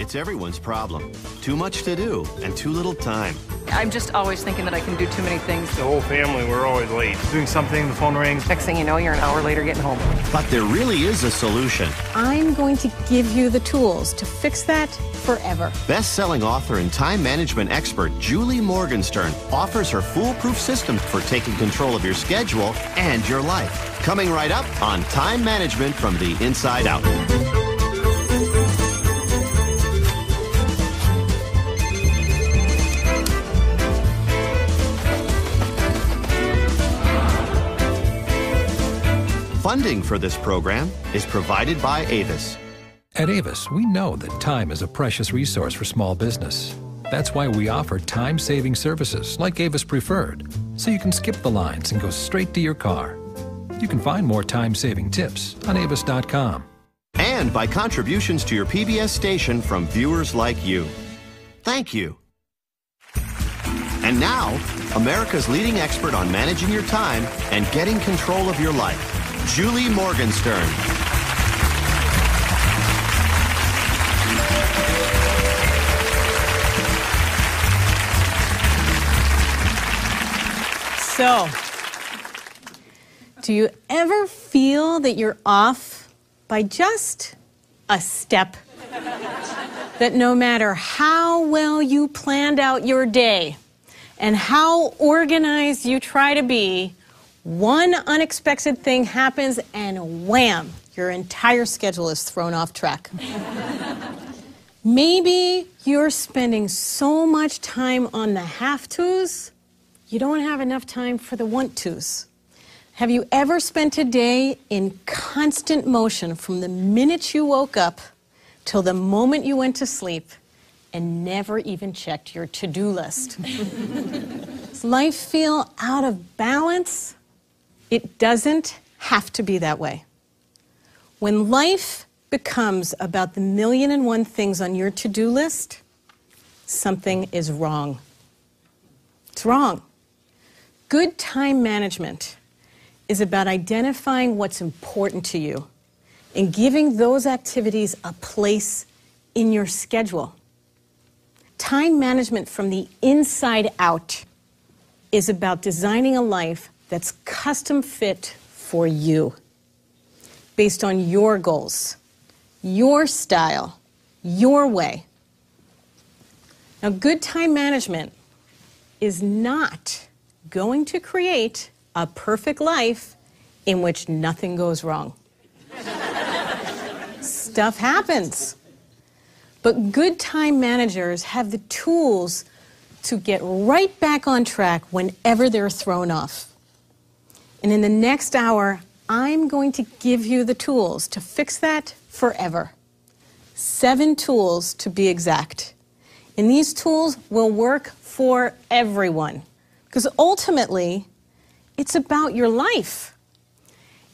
It's everyone's problem. Too much to do and too little time. I'm just always thinking that I can do too many things. The whole family, we're always late. Doing something, the phone rings. Next thing you know, you're an hour later getting home. But there really is a solution. I'm going to give you the tools to fix that forever. Best-selling author and time management expert Julie Morgenstern offers her foolproof system for taking control of your schedule and your life. Coming right up on Time Management from the Inside Out. Funding for this program is provided by Avis. At Avis, we know that time is a precious resource for small business. That's why we offer time-saving services like Avis Preferred, so you can skip the lines and go straight to your car. You can find more time-saving tips on avis.com. And by contributions to your PBS station from viewers like you. Thank you. And now, America's leading expert on managing your time and getting control of your life, Julie Morgenstern. So, do you ever feel that you're off by just a step? That no matter how well you planned out your day and how organized you try to be, one unexpected thing happens and wham, your entire schedule is thrown off track. Maybe you're spending so much time on the have-tos, you don't have enough time for the want-tos. Have you ever spent a day in constant motion from the minute you woke up till the moment you went to sleep and never even checked your to-do list? Does life feel out of balance? It doesn't have to be that way. When life becomes about the 1,000,001 things on your to-do list, something is wrong. It's wrong. Good time management is about identifying what's important to you and giving those activities a place in your schedule. Time management from the inside out is about designing a life that's custom fit for you, based on your goals, your style, your way. Now, good time management is not going to create a perfect life in which nothing goes wrong. Stuff happens. But good time managers have the tools to get right back on track whenever they're thrown off. And in the next hour, I'm going to give you the tools to fix that forever. 7 tools to be exact. And these tools will work for everyone. Because ultimately, it's about your life.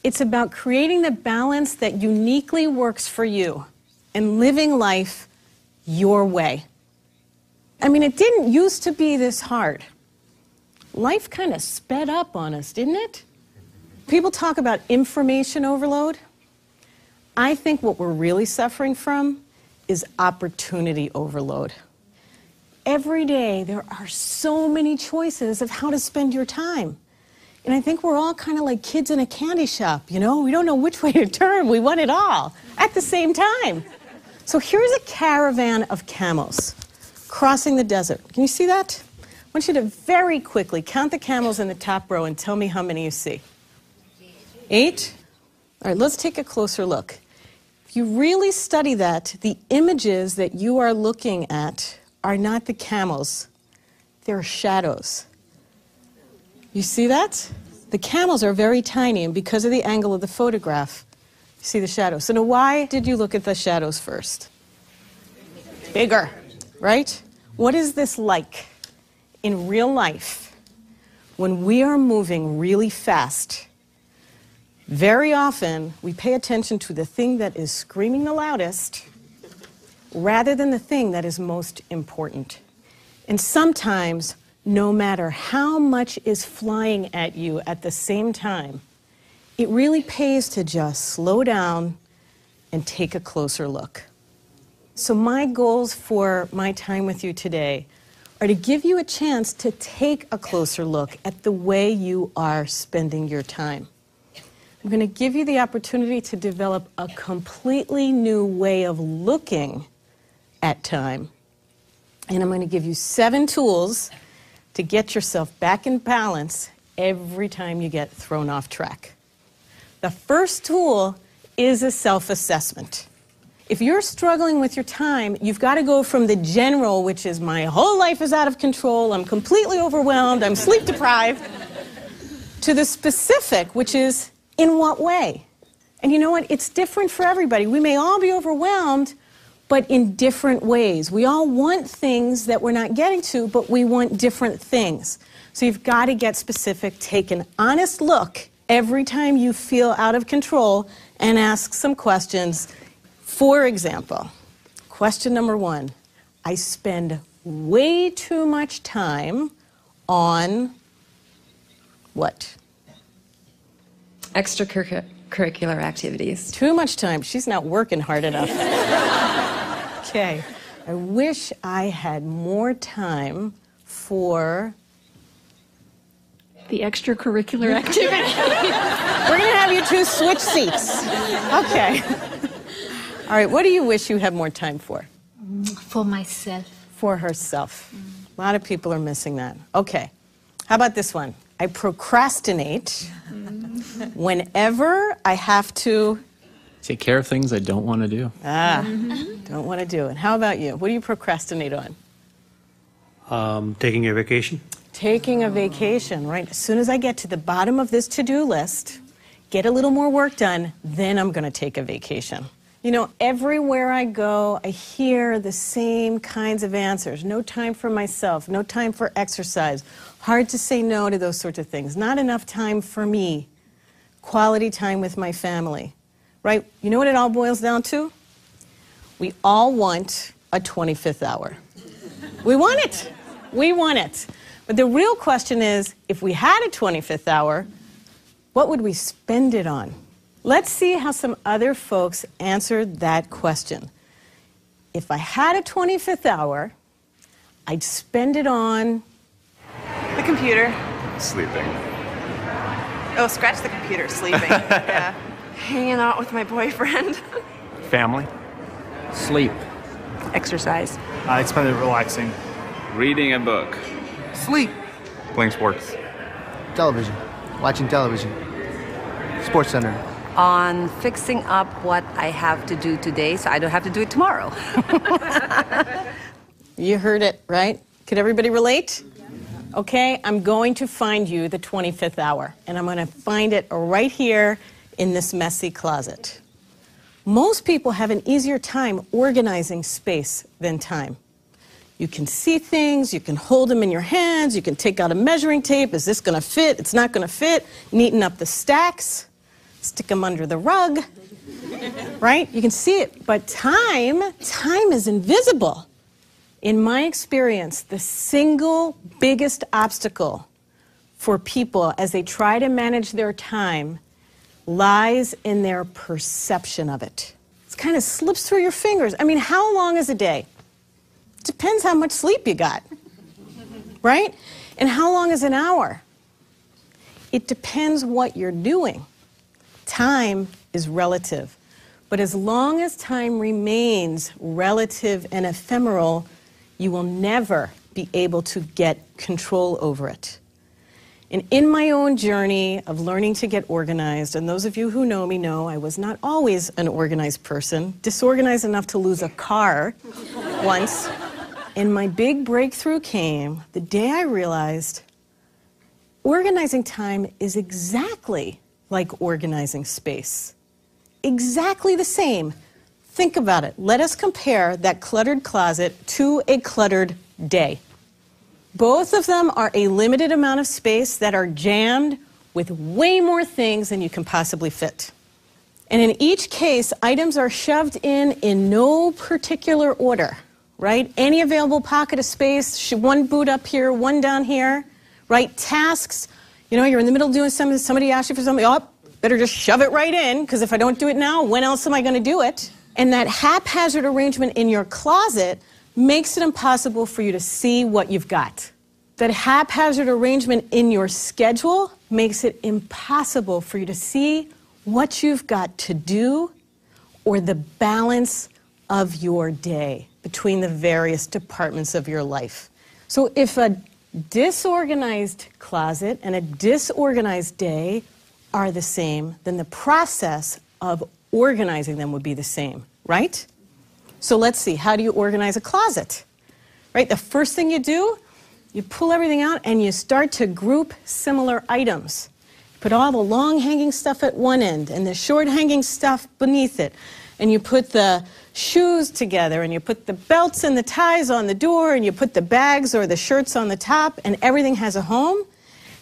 It's about creating the balance that uniquely works for you and living life your way. I mean, it didn't used to be this hard. Life kind of sped up on us, didn't it? People talk about information overload. I think what we're really suffering from is opportunity overload. Every day, there are so many choices of how to spend your time. And I think we're all kind of like kids in a candy shop, you know? We don't know which way to turn. We want it all at the same time. So here's a caravan of camels crossing the desert. Can you see that? I want you to very quickly count the camels in the top row and tell me how many you see. 8? All right, let's take a closer look. If you really study that, the images that you are looking at are not the camels. They're shadows. You see that? The camels are very tiny, and because of the angle of the photograph, you see the shadows. So now why did you look at the shadows first? Bigger, right? What is this like in real life when we are moving really fast? Very often, we pay attention to the thing that is screaming the loudest rather than the thing that is most important. And sometimes, no matter how much is flying at you at the same time, it really pays to just slow down and take a closer look. So my goals for my time with you today are to give you a chance to take a closer look at the way you are spending your time. I'm going to give you the opportunity to develop a completely new way of looking at time. And I'm going to give you 7 tools to get yourself back in balance every time you get thrown off track. The first tool is a self-assessment. If you're struggling with your time, you've got to go from the general, which is my whole life is out of control, I'm completely overwhelmed, I'm sleep deprived, to the specific, which is in what way? And you know what? It's different for everybody. We may all be overwhelmed, but in different ways. We all want things that we're not getting to, but we want different things. So you've got to get specific, take an honest look every time you feel out of control and ask some questions. For example, question number 1, I spend way too much time on what? Extracurricular activities. Too much time. She's not working hard enough. Okay. I wish I had more time for The extracurricular activity. We're going to have you 2 switch seats. Okay. All right, what do you wish you had more time for? For myself. For herself. A lot of people are missing that. Okay. How about this one? I procrastinate whenever I have to take care of things I don't want to do. Don't want to do it. How about you? What do you procrastinate on? Taking a vacation. Taking a vacation, right? As soon as I get to the bottom of this to-do list, get a little more work done, then I'm going to take a vacation. You know, everywhere I go, I hear the same kinds of answers. No time for myself, no time for exercise, hard to say no to those sorts of things, not enough time for me, quality time with my family, right? You know what it all boils down to? We all want a 25th hour. We want it. We want it. But the real question is, if we had a 25th hour, what would we spend it on? Let's see how some other folks answered that question. If I had a 25th hour, I'd spend it on... The computer. Sleeping. Oh, scratch the computer. Sleeping. Yeah. Hanging out with my boyfriend. Family. Sleep. Exercise. I spend it relaxing. Reading a book. Sleep. Playing sports. Television. Watching television. Sports Center. On fixing up what I have to do today so I don't have to do it tomorrow. You heard it, right? Could everybody relate? Okay, I'm going to find you the 25th hour, and I'm going to find it right here in this messy closet. Most people have an easier time organizing space than time. You can see things, you can hold them in your hands, you can take out a measuring tape. Is this going to fit? It's not going to fit. Neaten up the stacks. Stick them under the rug, right? You can see it, but time is invisible. In my experience, the single biggest obstacle for people as they try to manage their time lies in their perception of it. It kind of slips through your fingers. I mean, how long is a day? Depends how much sleep you got, right? And how long is an hour? It depends what you're doing. Time is relative, but as long as time remains relative and ephemeral, you will never be able to get control over it. And in my own journey of learning to get organized, and those of you who know me know I was not always an organized person, disorganized enough to lose a car once, and my big breakthrough came the day I realized organizing time is exactly like organizing space. Exactly the same. Think about it. Let us compare that cluttered closet to a cluttered day. Both of them are a limited amount of space that are jammed with way more things than you can possibly fit. And in each case, items are shoved in no particular order, right? Any available pocket of space, one boot up here, one down here, right? Tasks. You know, you're in the middle of doing something, somebody asks you for something, oh, better just shove it right in, because if I don't do it now, when else am I going to do it? And that haphazard arrangement in your closet makes it impossible for you to see what you've got. That haphazard arrangement in your schedule makes it impossible for you to see what you've got to do or the balance of your day between the various departments of your life. So if a disorganized closet and a disorganized day are the same, then the process of organizing them would be the same, right? So let's see, how do you organize a closet? Right, the first thing you do, you pull everything out and you start to group similar items. Put all the long hanging stuff at one end and the short hanging stuff beneath it. And you put the shoes together and you put the belts and the ties on the door and you put the bags or the shirts on the top and everything has a home.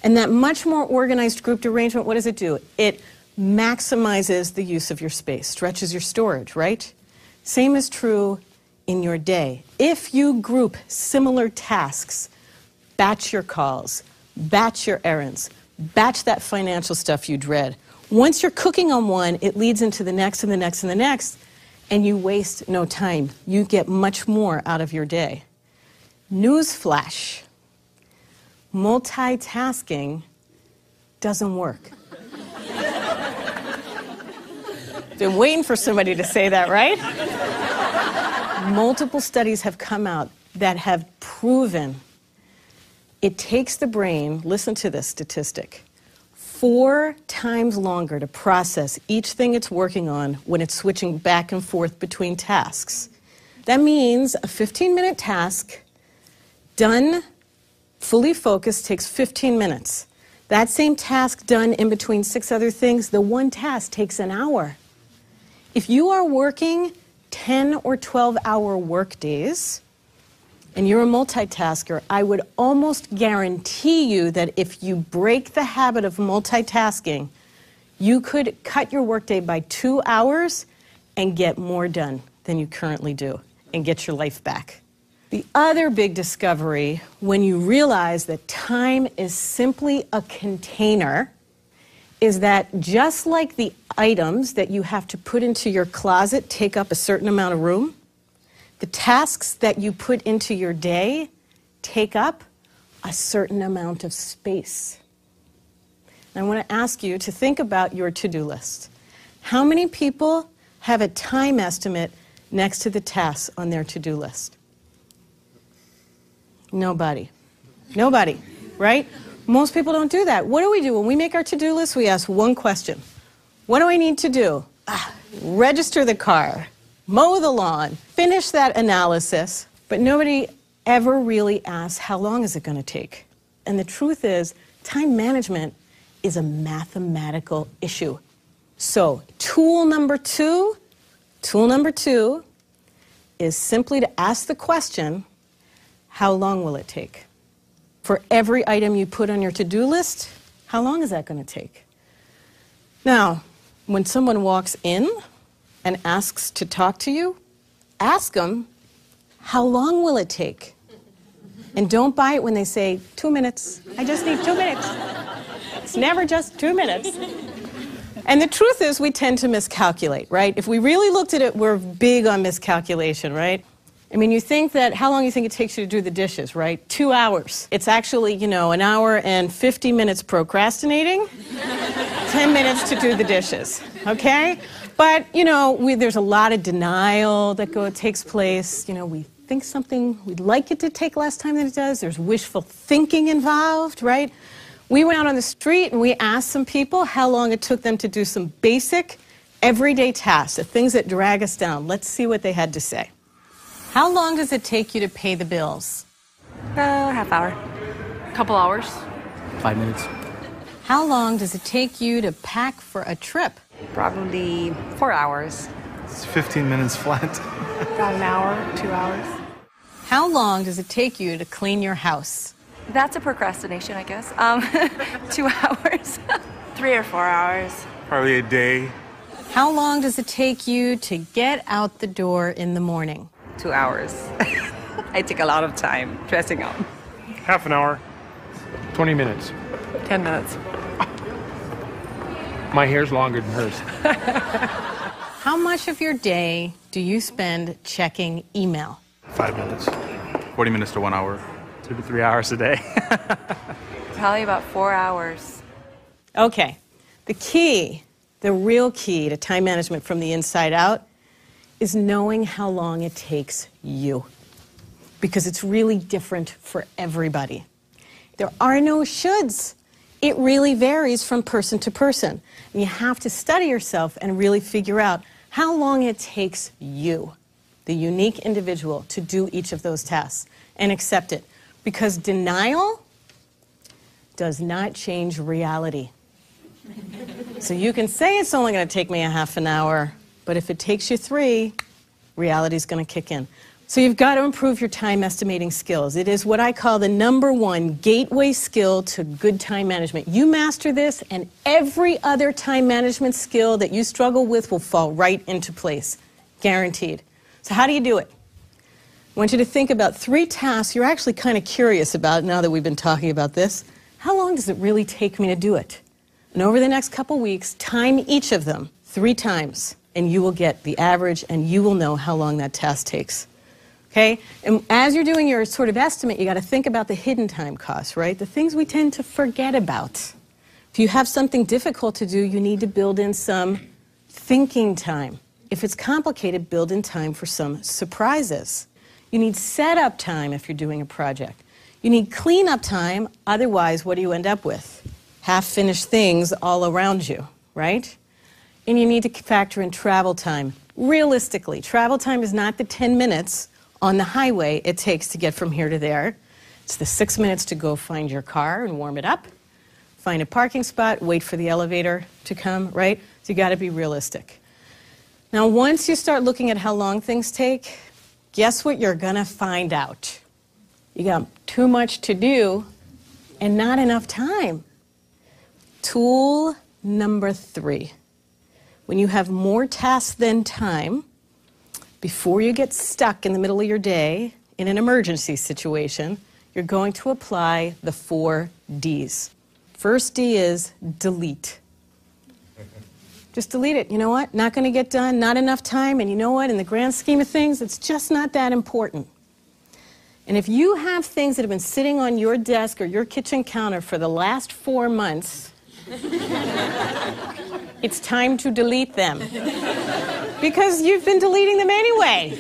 And that much more organized grouped arrangement, what does it do? It maximizes the use of your space, stretches your storage, right? Same is true in your day. If you group similar tasks, batch your calls, batch your errands, batch that financial stuff you dread. Once you're cooking on one, it leads into the next and the next and the next, and you waste no time. You get much more out of your day. Newsflash, multitasking doesn't work. Been waiting for somebody to say that, right? Multiple studies have come out that have proven it takes the brain, listen to this statistic, 4 times longer to process each thing it's working on when it's switching back and forth between tasks. That means a 15-minute task done fully focused takes 15 minutes. That same task done in between 6 other things, the one task takes an hour. If you are working 10 or 12-hour work days, and you're a multitasker, I would almost guarantee you that if you break the habit of multitasking, you could cut your workday by 2 hours and get more done than you currently do and get your life back. The other big discovery, when you realize that time is simply a container, is that just like the items that you have to put into your closet take up a certain amount of room, the tasks that you put into your day take up a certain amount of space. And I want to ask you to think about your to-do list. How many people have a time estimate next to the tasks on their to-do list? Nobody. Nobody, right? Most people don't do that. What do? When we make our to-do list, we ask one question. What do I need to do? Register the car, mow the lawn, finish that analysis, but nobody ever really asks, how long is it going to take? And the truth is, time management is a mathematical issue. So, tool number two is simply to ask the question, how long will it take? For every item you put on your to-do list, how long is that going to take? Now, when someone walks in and asks to talk to you, ask them, how long will it take? And don't buy it when they say, 2 minutes. I just need 2 minutes. It's never just 2 minutes. And the truth is, we tend to miscalculate, right? If we really looked at it, we're big on miscalculation, right? I mean, you think that, how long do you think it takes you to do the dishes, right? 2 hours. It's actually, an hour and 50 minutes procrastinating, 10 minutes to do the dishes, okay? But, there's a lot of denial that takes place. We think something, we'd like it to take less time than it does. There's wishful thinking involved, right? We went out on the street and we asked some people how long it took them to do some basic, everyday tasks, the things that drag us down. Let's see what they had to say. How long does it take you to pay the bills? Half hour. Couple hours. 5 minutes. How long does it take you to pack for a trip? Probably 4 hours. It's 15 minutes flat. About an hour, 2 hours. How long does it take you to clean your house? That's a procrastination, I guess. 2 hours. 3 or 4 hours. Probably a day. How long does it take you to get out the door in the morning? 2 hours. I take a lot of time dressing up. Half an hour. 20 minutes. 10 minutes. My hair's longer than hers. How much of your day do you spend checking email? 5 minutes. 40 minutes to 1 hour. 2 to 3 hours a day. Probably about 4 hours. Okay. The key, the real key to time management from the inside out is knowing how long it takes you. Because it's really different for everybody. There are no shoulds. It really varies from person to person. And you have to study yourself and really figure out how long it takes you, the unique individual, to do each of those tasks and accept it. Because denial does not change reality. So you can say it's only going to take me a half an hour, but if it takes you 3, reality's going to kick in. So you've got to improve your time estimating skills. It is what I call the #1 gateway skill to good time management. You master this, and every other time management skill that you struggle with will fall right into place. Guaranteed. So how do you do it? I want you to think about 3 tasks you're actually kind of curious about now that we've been talking about this. How long does it really take me to do it? And over the next couple weeks, time each of them 3 times, and you will get the average, and you will know how long that task takes. Okay? And as you're doing your sort of estimate, you got to think about the hidden time costs, right? The things we tend to forget about. If you have something difficult to do, you need to build in some thinking time. If it's complicated, build in time for some surprises. You need setup time if you're doing a project. You need cleanup time, otherwise what do you end up with? Half-finished things all around you, right? And you need to factor in travel time. Realistically, travel time is not the 10 minutes on the highway it takes to get from here to there. It's the 6 minutes to go find your car and warm it up, find a parking spot, wait for the elevator to come, right? So you got to be realistic. Now, once you start looking at how long things take, guess what you're going to find out? You got too much to do and not enough time. Tool #3. When you have more tasks than time, before you get stuck in the middle of your day in an emergency situation, you're going to apply the 4 Ds. First D is delete. Just delete it. You know what? Not going to get done, not enough time, and you know what? In the grand scheme of things, it's just not that important. And if you have things that have been sitting on your desk or your kitchen counter for the last 4 months, it's time to delete them. Because you've been deleting them anyway.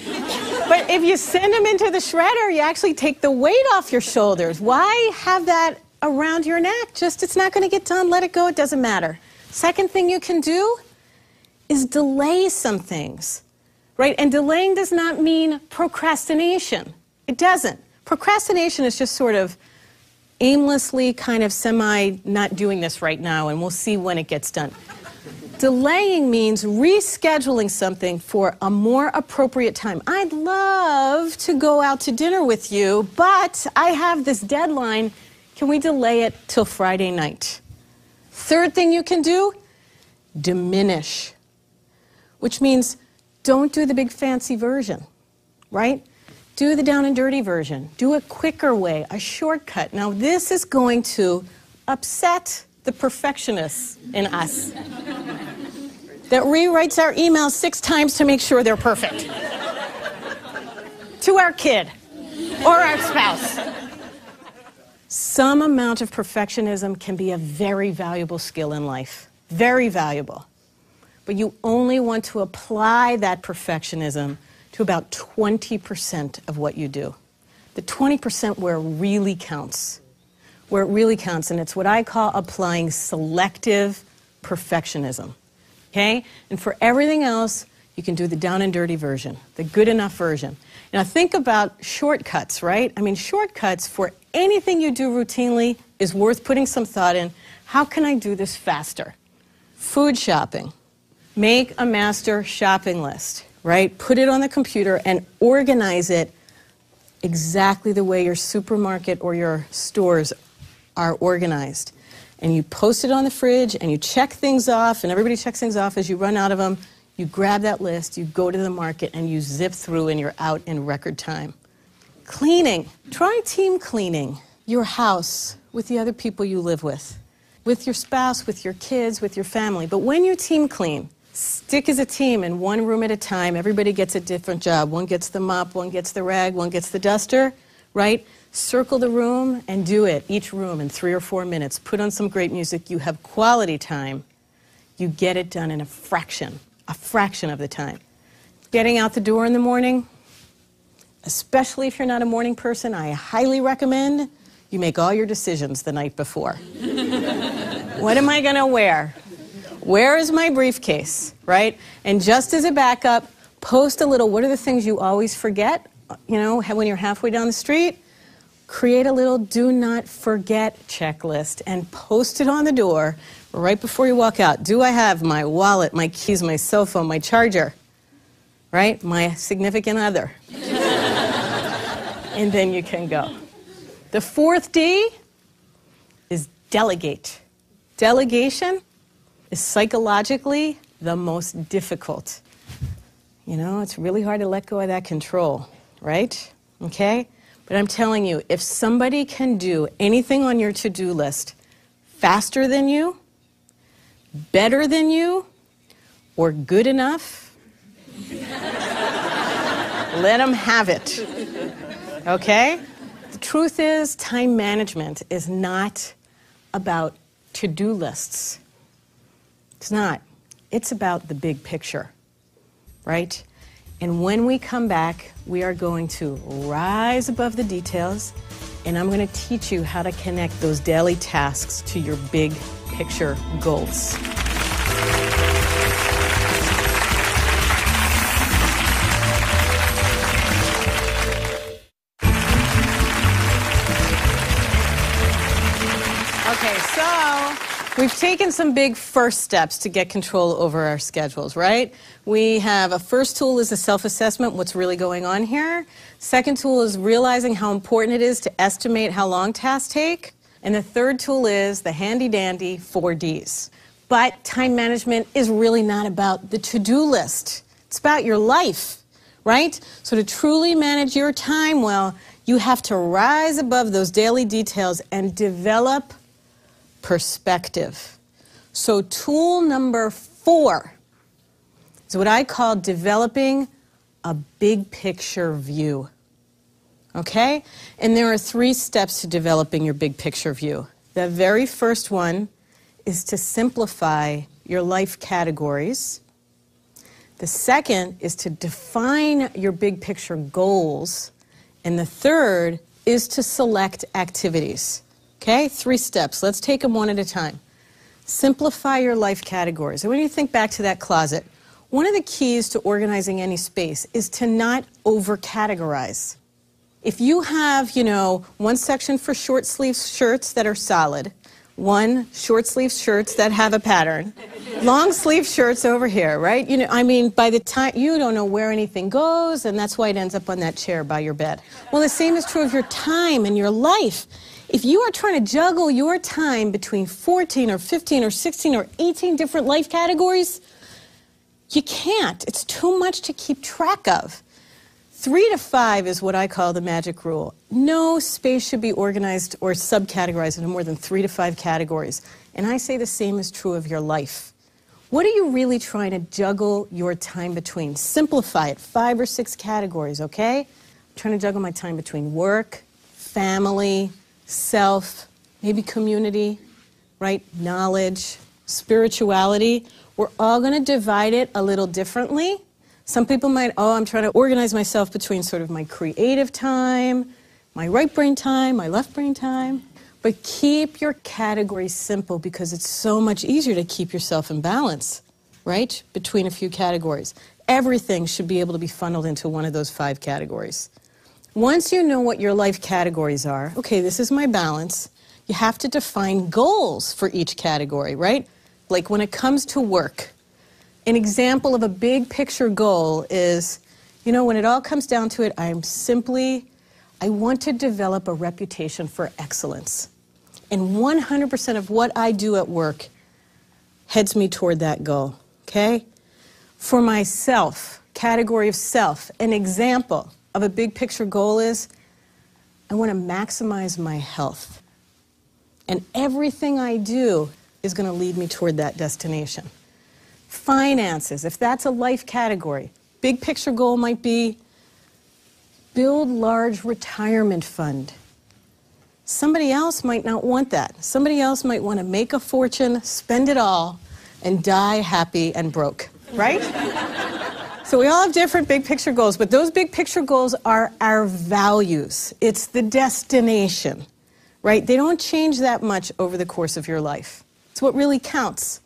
But if you send them into the shredder, you actually take the weight off your shoulders. Why have that around your neck? Just, it's not going to get done. Let it go. It doesn't matter. Second thing you can do is delay some things, right? And delaying does not mean procrastination. It doesn't. Procrastination is just sort of aimlessly kind of not doing this right now, and we'll see when it gets done. Delaying means rescheduling something for a more appropriate time. I'd love to go out to dinner with you, but I have this deadline. Can we delay it till Friday night? Third thing you can do, diminish, which means don't do the big fancy version, right? Do the down and dirty version. Do a quicker way, a shortcut. Now, this is going to upset the perfectionists in us that rewrites our emails 6 times to make sure they're perfect. To our kid or our spouse. Some amount of perfectionism can be a very valuable skill in life. Very valuable. But you only want to apply that perfectionism to about 20% of what you do. The 20% where it really counts. Where it really counts, and it's what I call applying selective perfectionism. Okay? And for everything else, you can do the down and dirty version, the good enough version. Now think about shortcuts, right? I mean, shortcuts for anything you do routinely is worth putting some thought in. How can I do this faster? Food shopping. Make a master shopping list, right? Put it on the computer and organize it exactly the way your supermarket or your stores are organized. And you post it on the fridge and you check things off, and everybody checks things off as you run out of them. You grab that list, you go to the market, and you zip through, and you're out in record time. Cleaning. Try team cleaning your house with the other people you live with your spouse, with your kids, with your family. But when you team clean, Stick as a team in one room at a time. Everybody gets a different job. One gets the mop, one gets the rag, one gets the duster, right? Circle the room and do it, each room in 3 or 4 minutes. Put on some great music. You have quality time. You get it done in a fraction of the time. Getting out the door in the morning, especially if you're not a morning person, I highly recommend you make all your decisions the night before. What am I going to wear? Where is my briefcase, right? And just as a backup, post a little, what are the things you always forget, you know, when you're halfway down the street? Create a little do not forget checklist and post it on the door right before you walk out. Do I have my wallet, my keys, my cell phone, my charger, right? My significant other. And then you can go. The 4th D is delegate. Delegation is psychologically the most difficult. You know, it's really hard to let go of that control, right? Okay? But I'm telling you, if somebody can do anything on your to-do list faster than you, better than you, or good enough, let them have it. Okay? The truth is, time management is not about to-do lists. It's not. It's about the big picture, right? And when we come back, we are going to rise above the details, and I'm going to teach you how to connect those daily tasks to your big picture goals. Okay, so we've taken some big first steps to get control over our schedules, right? We have a first tool is a self-assessment, what's really going on here. Second tool is realizing how important it is to estimate how long tasks take. And the third tool is the handy-dandy 4 Ds. But time management is really not about the to-do list. It's about your life, right? So to truly manage your time well, you have to rise above those daily details and develop perspective. So tool number 4 is what I call developing a big picture view. Okay? And there are 3 steps to developing your big picture view. The very first one is to simplify your life categories. The second is to define your big picture goals. And the third is to select activities. Okay, 3 steps. Let's take them one at a time. Simplify your life categories. And when you think back to that closet, one of the keys to organizing any space is to not over-categorize. If you have, you know, one section for short sleeve shirts that are solid, one short sleeve shirts that have a pattern, long sleeve shirts over here, right? You know, I mean, by the time you don't know where anything goes, and that's why it ends up on that chair by your bed. Well, the same is true of your time and your life. If you are trying to juggle your time between 14 or 15 or 16 or 18 different life categories, you can't. It's too much to keep track of. 3 to 5 is what I call the magic rule. No space should be organized or subcategorized into more than 3 to 5 categories. And I say the same is true of your life. What are you really trying to juggle your time between? Simplify it, 5 or 6 categories, okay? I'm trying to juggle my time between work, family, self, maybe community, right? Knowledge, spirituality. We're all going to divide it a little differently. Some people might, I'm trying to organize myself between sort of my creative time, my right brain time, my left brain time. But keep your categories simple because it's so much easier to keep yourself in balance, right? Between a few categories. Everything should be able to be funneled into one of those 5 categories. Once you know what your life categories are, okay, this is my balance, you have to define goals for each category, right? Like when it comes to work, an example of a big picture goal is, you know, when it all comes down to it, I want to develop a reputation for excellence. And 100% of what I do at work heads me toward that goal, okay? For myself, category of self, an example of a big picture goal is I want to maximize my health. And everything I do is going to lead me toward that destination. Finances, if that's a life category. Big picture goal might be build large retirement fund. Somebody else might not want that. Somebody else might want to make a fortune, spend it all, and die happy and broke, right? So we all have different big picture goals, but those big picture goals are our values. It's the destination, right? They don't change that much over the course of your life. It's what really counts.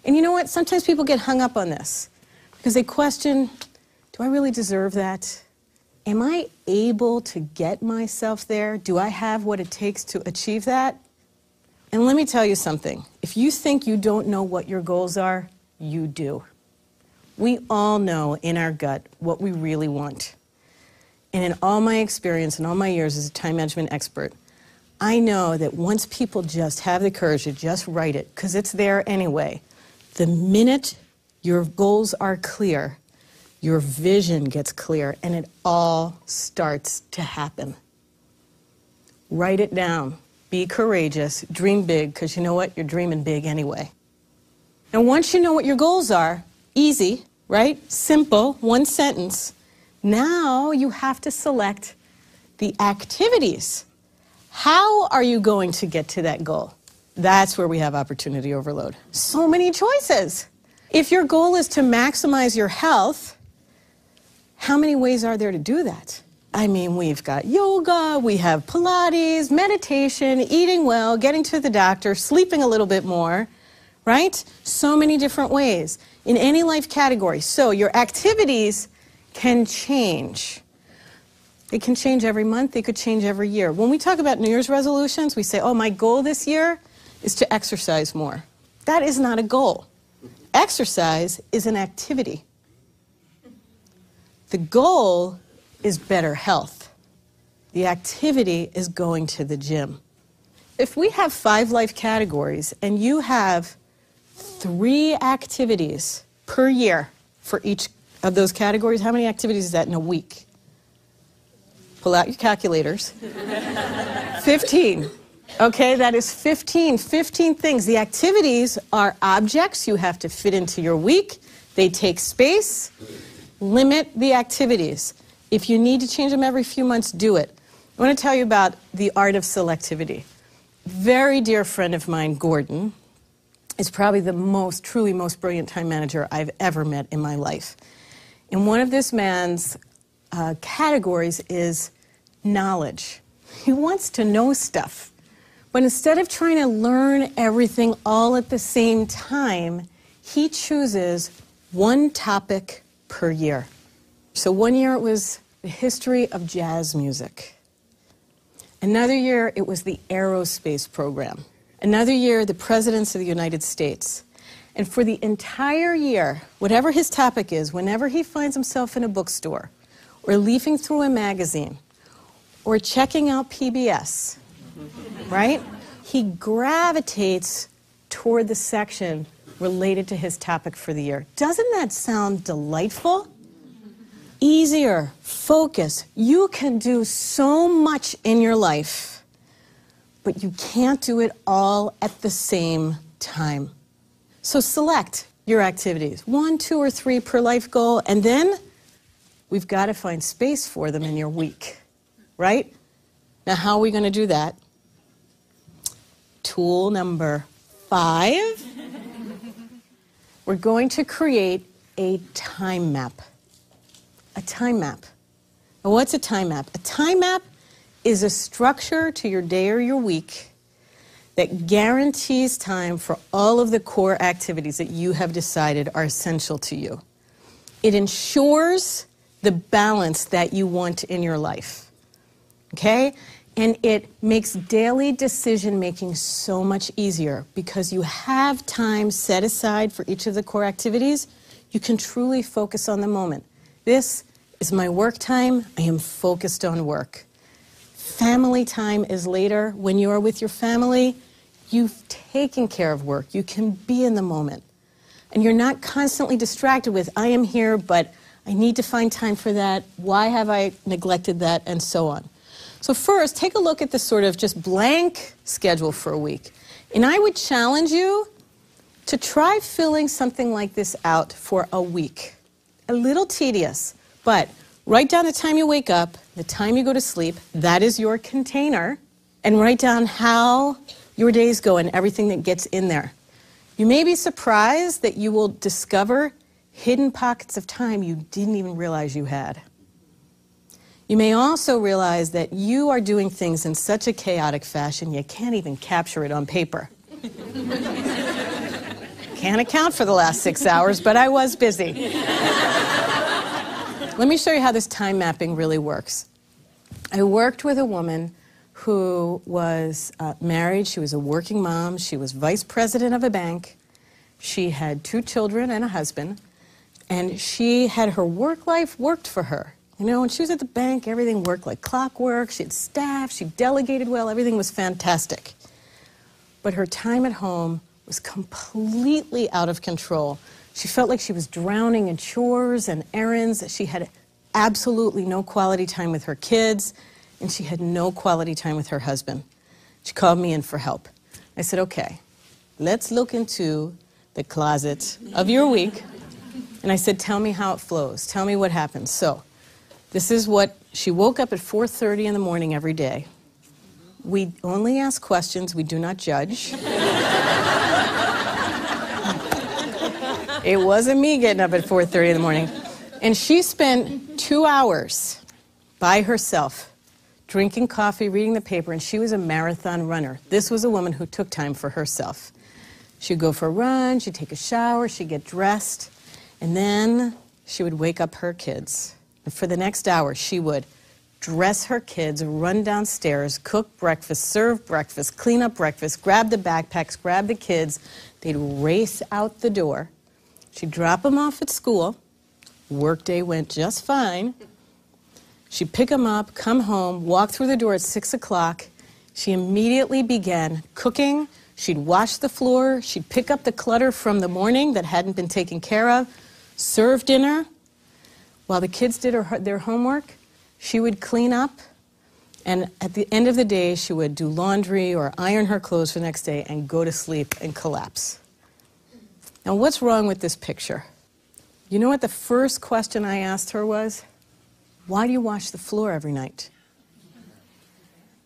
And you know what? Sometimes people get hung up on this because they question, do I really deserve that? Am I able to get myself there? Do I have what it takes to achieve that? And let me tell you something. If you think you don't know what your goals are, you do. We all know in our gut what we really want. And in all my experience and all my years as a time management expert, I know that once people just have the courage to just write it, because it's there anyway, the minute your goals are clear, your vision gets clear, and it all starts to happen. Write it down. Be courageous. Dream big, because you know what? You're dreaming big anyway. And once you know what your goals are, easy, right? Simple, one sentence. Now you have to select the activities. How are you going to get to that goal? That's where we have opportunity overload. So many choices. If your goal is to maximize your health, how many ways are there to do that? I mean, we've got yoga, we have Pilates, meditation, eating well, getting to the doctor, sleeping a little bit more, right? So many different ways in any life category. So your activities can change. They can change every month, they could change every year. When we talk about New Year's resolutions, we say, oh, my goal this year is to exercise more. That is not a goal. Exercise is an activity. The goal is better health. The activity is going to the gym. If we have 5 life categories and you have 3 activities per year for each of those categories, how many activities is that in a week? Pull out your calculators. 15. Okay, that is 15 things. The activities are objects you have to fit into your week. They take space. Limit the activities. If you need to change them every few months, do it. I want to tell you about the art of selectivity. Very dear friend of mine, Gordon, is probably the truly most brilliant time manager I've ever met in my life. And one of this man's categories is knowledge. He wants to know stuff. But instead of trying to learn everything all at the same time, he chooses one topic per year. So one year it was the history of jazz music. Another year it was the aerospace program. Another year the presidents of the United States. And for the entire year, whatever his topic is, whenever he finds himself in a bookstore or leafing through a magazine or checking out PBS, right? He gravitates toward the section related to his topic for the year. Doesn't that sound delightful? Easier, focus. You can do so much in your life, but you can't do it all at the same time. So select your activities, 1, 2, or 3 per life goal, and then we've got to find space for them in your week, right? Now, how are we going to do that? Tool number 5. We're going to create a time map. A time map. Now, what's a time map? A time map is a structure to your day or your week that guarantees time for all of the core activities that you have decided are essential to you. It ensures the balance that you want in your life. Okay? And it makes daily decision-making so much easier because you have time set aside for each of the core activities. You can truly focus on the moment. This is my work time. I am focused on work. Family time is later. When you are with your family, you've taken care of work. You can be in the moment. And you're not constantly distracted with, I am here, but I need to find time for that. Why have I neglected that? And so on. So first, take a look at the sort of just blank schedule for a week. And I would challenge you to try filling something like this out for a week. A little tedious, but write down the time you wake up, the time you go to sleep, that is your container, and write down how your days go and everything that gets in there. You may be surprised that you will discover hidden pockets of time you didn't even realize you had. You may also realize that you are doing things in such a chaotic fashion you can't even capture it on paper. Can't account for the last 6 hours, but I was busy. Let me show you how this time mapping really works. I worked with a woman who was married. She was a working mom. She was vice president of a bank. She had 2 children and a husband. And she had her work life worked for her. You know, when she was at the bank, everything worked like clockwork. She had staff. She delegated well. Everything was fantastic. But her time at home was completely out of control. She felt like she was drowning in chores and errands. She had absolutely no quality time with her kids, and she had no quality time with her husband. She called me in for help. I said, okay, let's look into the closet of your week. And I said, tell me how it flows. Tell me what happens. So this is what she woke up at 4:30 in the morning every day. We only ask questions. We do not judge. It wasn't me getting up at 4:30 in the morning. And she spent 2 hours by herself, drinking coffee, reading the paper, and she was a marathon runner. This was a woman who took time for herself. She'd go for a run, she'd take a shower, she'd get dressed, and then she would wake up her kids. And for the next hour, she would dress her kids, run downstairs, cook breakfast, serve breakfast, clean up breakfast, grab the backpacks, grab the kids. They'd race out the door. She'd drop them off at school. Workday went just fine. She'd pick them up, come home, walk through the door at 6 o'clock. She immediately began cooking. She'd wash the floor. She'd pick up the clutter from the morning that hadn't been taken care of, serve dinner. While the kids did their homework, she would clean up. And at the end of the day, she would do laundry or iron her clothes for the next day and go to sleep and collapse. Now, what's wrong with this picture? You know what the first question I asked her was? Why do you wash the floor every night?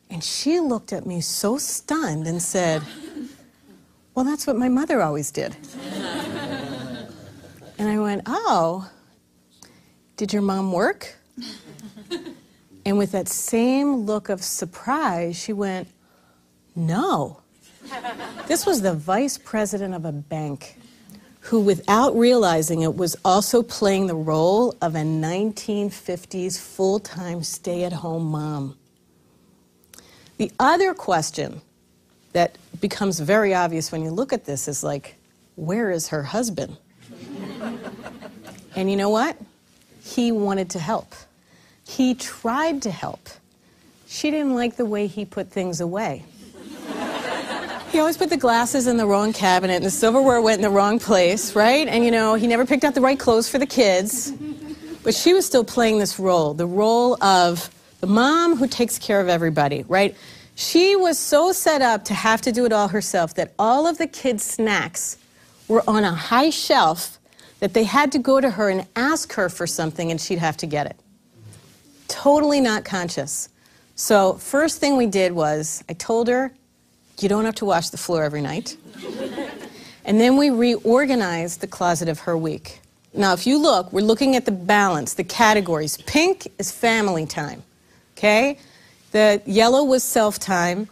And she looked at me so stunned and said, well, that's what my mother always did. And I went, oh, did your mom work? And with that same look of surprise, she went, no. This was the vice president of a bank who, without realizing it, was also playing the role of a 1950s full-time stay-at-home mom. The other question that becomes very obvious when you look at this is like, where is her husband? And you know what? He wanted to help. He tried to help. She didn't like the way he put things away. He always put the glasses in the wrong cabinet, and the silverware went in the wrong place, right? And, you know, he never picked out the right clothes for the kids. But she was still playing this role, the role of the mom who takes care of everybody, right? She was so set up to have to do it all herself that all of the kids' snacks were on a high shelf that they had to go to her and ask her for something, and she'd have to get it. Totally not conscious. So first thing we did was I told her, you don't have to wash the floor every night. And then we reorganized the closet of her week. Now, if you look, we're looking at the balance, the categories. Pink is family time, okay? The yellow was self-time,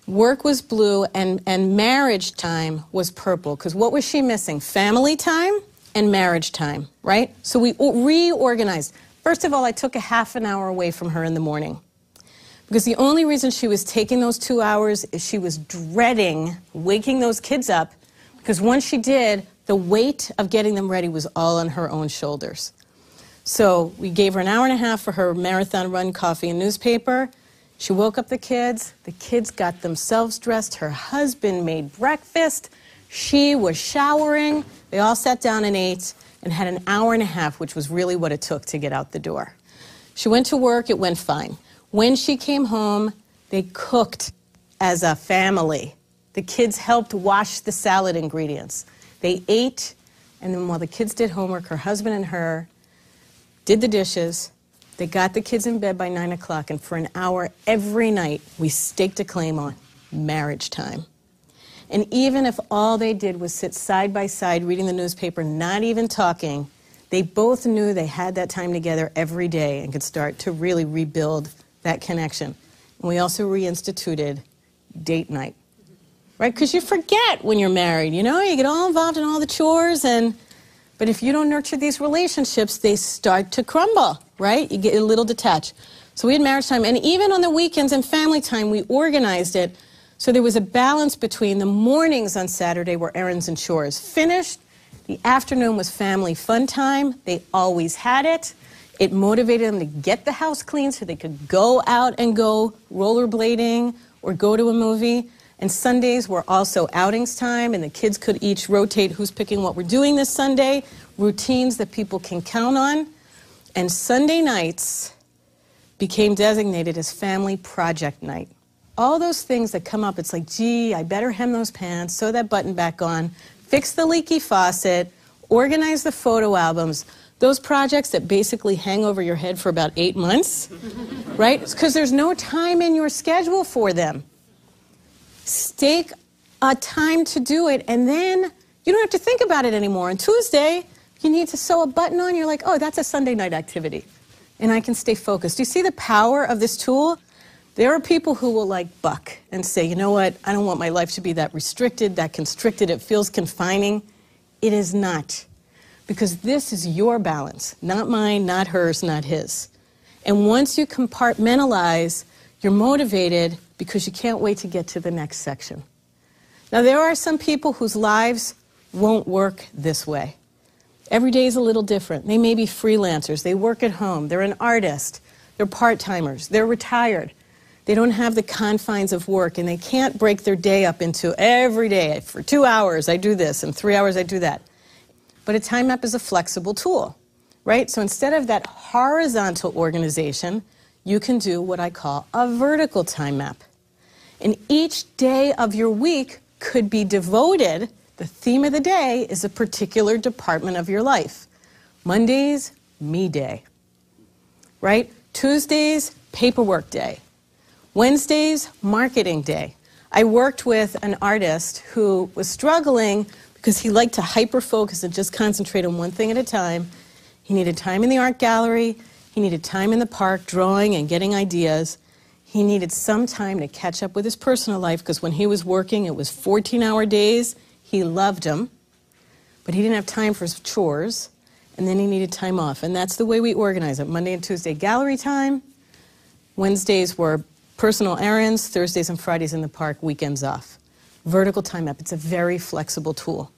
work was blue, and marriage time was purple. Because what was she missing? Family time and marriage time, right? So we reorganized. First of all, I took a half an hour away from her in the morning. Because the only reason she was taking those 2 hours is she was dreading waking those kids up, because once she did, the weight of getting them ready was all on her own shoulders. So we gave her an hour and a half for her marathon run, coffee, and newspaper. She woke up the kids got themselves dressed, her husband made breakfast, she was showering, they all sat down and ate, and had an hour and a half, which was really what it took to get out the door. She went to work, it went fine. When she came home, they cooked as a family. The kids helped wash the salad ingredients. They ate, and then while the kids did homework, her husband and her did the dishes. They got the kids in bed by 9 o'clock, and for an hour every night, we staked a claim on marriage time. And even if all they did was sit side by side reading the newspaper, not even talking, they both knew they had that time together every day and could start to really rebuild that connection. And we also reinstituted date night, right? Because you forget when you're married, you know? You get all involved in all the chores, but if you don't nurture these relationships, they start to crumble, right? You get a little detached. So we had marriage time, and even on the weekends and family time, we organized it so there was a balance between the mornings on Saturday were errands and chores finished. The afternoon was family fun time. They always had it. It motivated them to get the house clean so they could go out and go rollerblading or go to a movie. And Sundays were also outings time, and the kids could each rotate who's picking what we're doing this Sunday, routines that people can count on. And Sunday nights became designated as family project night. All those things that come up, it's like, gee, I better hem those pants, sew that button back on, fix the leaky faucet, organize the photo albums, those projects that basically hang over your head for about 8 months, right? It's because there's no time in your schedule for them. Stake a time to do it, and then you don't have to think about it anymore. On Tuesday, you need to sew a button on, you're like, oh, that's a Sunday night activity, and I can stay focused. Do you see the power of this tool? There are people who will like buck and say, you know what, I don't want my life to be that restricted, that constricted, it feels confining. It is not. Because this is your balance, not mine, not hers, not his. And once you compartmentalize, you're motivated because you can't wait to get to the next section. Now, there are some people whose lives won't work this way. Every day is a little different. They may be freelancers, they work at home, they're an artist, they're part-timers, they're retired. They don't have the confines of work, and they can't break their day up into every day. For 2 hours, I do this, and 3 hours, I do that. But a time map is a flexible tool, right? So instead of that horizontal organization, you can do what I call a vertical time map. And each day of your week could be devoted, the theme of the day is a particular department of your life. Mondays, me day, right? Tuesdays, paperwork day. Wednesdays, marketing day. I worked with an artist who was struggling because he liked to hyper-focus and just concentrate on one thing at a time. He needed time in the art gallery. He needed time in the park drawing and getting ideas. He needed some time to catch up with his personal life because when he was working, it was 14-hour days. He loved them, but he didn't have time for his chores, and then he needed time off. And that's the way we organize it. Monday and Tuesday, gallery time. Wednesdays were personal errands, Thursdays and Fridays in the park, weekends off. Vertical time map, it's a very flexible tool.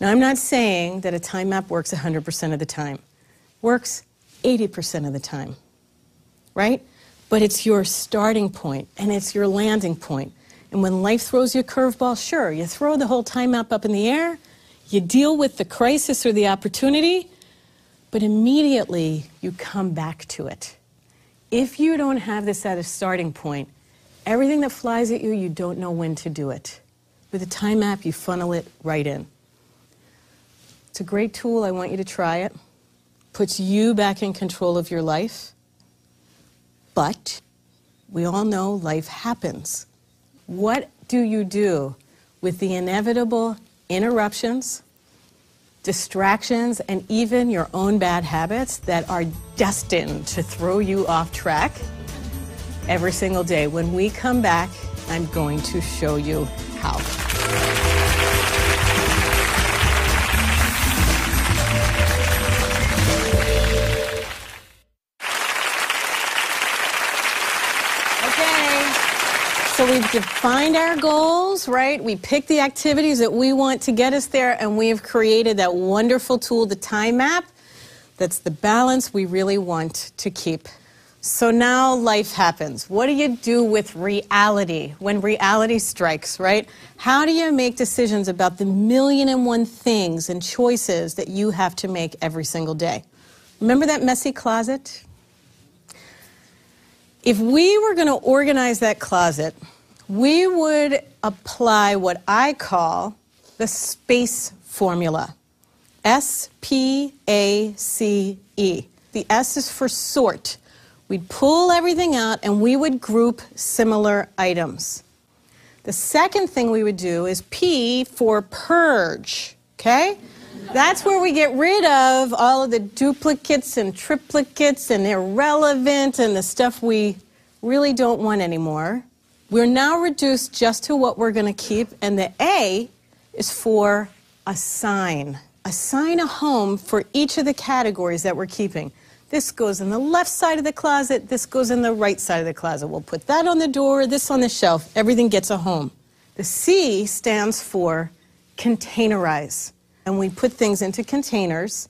Now, I'm not saying that a time map works 100% of the time. Works 80% of the time, right? But it's your starting point, and it's your landing point. And when life throws you a curveball, sure, you throw the whole time map up in the air, you deal with the crisis or the opportunity, but immediately you come back to it. If you don't have this at a starting point, everything that flies at you, you don't know when to do it. With a time map, you funnel it right in. It's a great tool. I want you to try it. Puts you back in control of your life. But we all know life happens. What do you do with the inevitable interruptions, distractions, and even your own bad habits that are destined to throw you off track every single day? When we come back, I'm going to show you how. So we've defined our goals, right? We picked the activities that we want to get us there, and we have created that wonderful tool, the time map. That's the balance we really want to keep. So now life happens. What do you do with reality when reality strikes, right? How do you make decisions about the 1,000,001 things and choices that you have to make every single day? Remember that messy closet? If we were going to organize that closet, we would apply what I call the space formula. S-P-A-C-E. The S is for sort. We'd pull everything out and we would group similar items. The second thing we would do is P for purge, okay? That's where we get rid of all of the duplicates and triplicates and irrelevant and the stuff we really don't want anymore. We're now reduced just to what we're going to keep, and the A is for assign. Assign a home for each of the categories that we're keeping. This goes in the left side of the closet, this goes in the right side of the closet. We'll put that on the door, this on the shelf. Everything gets a home. The C stands for containerize. And we put things into containers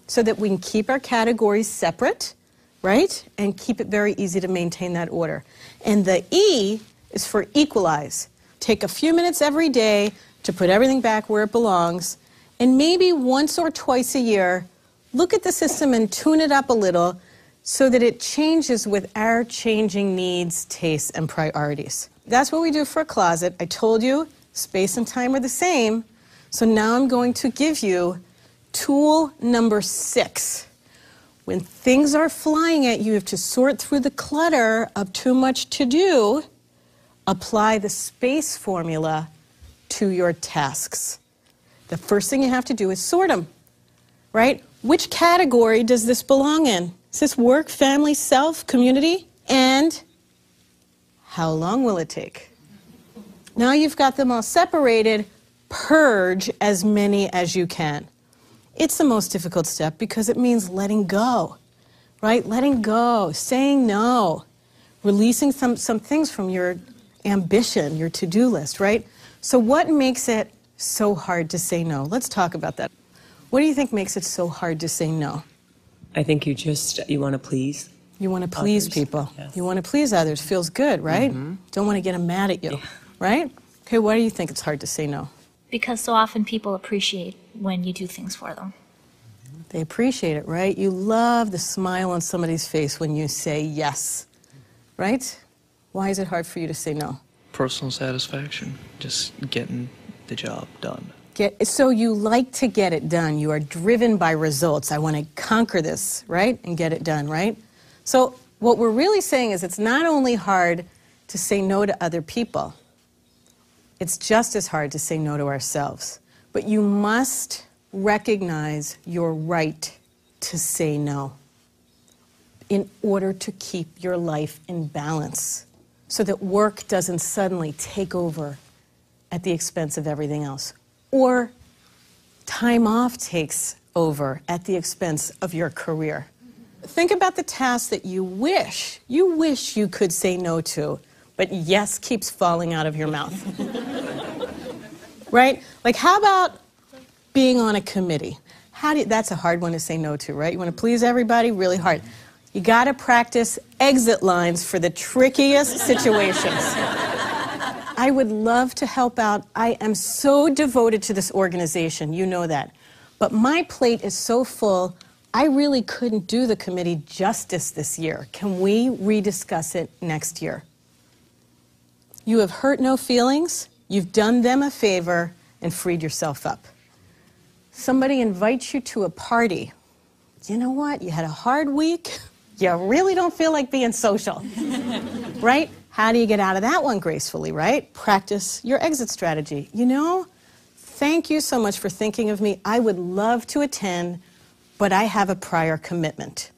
so that we can keep our categories separate, right? And keep it very easy to maintain that order. And the E is for equalize. Take a few minutes every day to put everything back where it belongs. And maybe once or twice a year, look at the system and tune it up a little so that it changes with our changing needs, tastes, and priorities. That's what we do for a closet. I told you, space and time are the same. So now I'm going to give you tool number 6. When things are flying at you, you have to sort through the clutter of too much to do. Apply the space formula to your tasks. The first thing you have to do is sort them, right? Which category does this belong in? Is this work, family, self, community? And how long will it take? Now you've got them all separated. Purge as many as you can. It's the most difficult step because it means letting go, right? Letting go, saying no, releasing some things from your ambition, your to-do list, right? So what makes it so hard to say no? Let's talk about that. What do you think makes it so hard to say no? I think you want to please. You want to please others. people. Yes. You want to please others. Feels good, right? Mm-hmm. Don't want to get them mad at you, right? Okay, why do you think it's hard to say no? Because so often people appreciate when you do things for them. They appreciate it, right? You love the smile on somebody's face when you say yes, right? Why is it hard for you to say no? Personal satisfaction, just getting the job done. So you like to get it done. You are driven by results. I want to conquer this, right? And get it done, right? So what we're really saying is it's not only hard to say no to other people, it's just as hard to say no to ourselves. But you must recognize your right to say no in order to keep your life in balance so that work doesn't suddenly take over at the expense of everything else, or time off takes over at the expense of your career. Think about the tasks that you wish you could say no to, but yes keeps falling out of your mouth. Right? Like, how about being on a committee? That's a hard one to say no to, right? You want to please everybody? Really hard. You got to practice exit lines for the trickiest situations. I would love to help out. I am so devoted to this organization, you know that. But my plate is so full, I really couldn't do the committee justice this year. Can we rediscuss it next year? You have hurt no feelings, you've done them a favor, and freed yourself up. Somebody invites you to a party. You know what? You had a hard week. You really don't feel like being social, right? How do you get out of that one gracefully, right? Practice your exit strategy. You know, thank you so much for thinking of me. I would love to attend, but I have a prior commitment.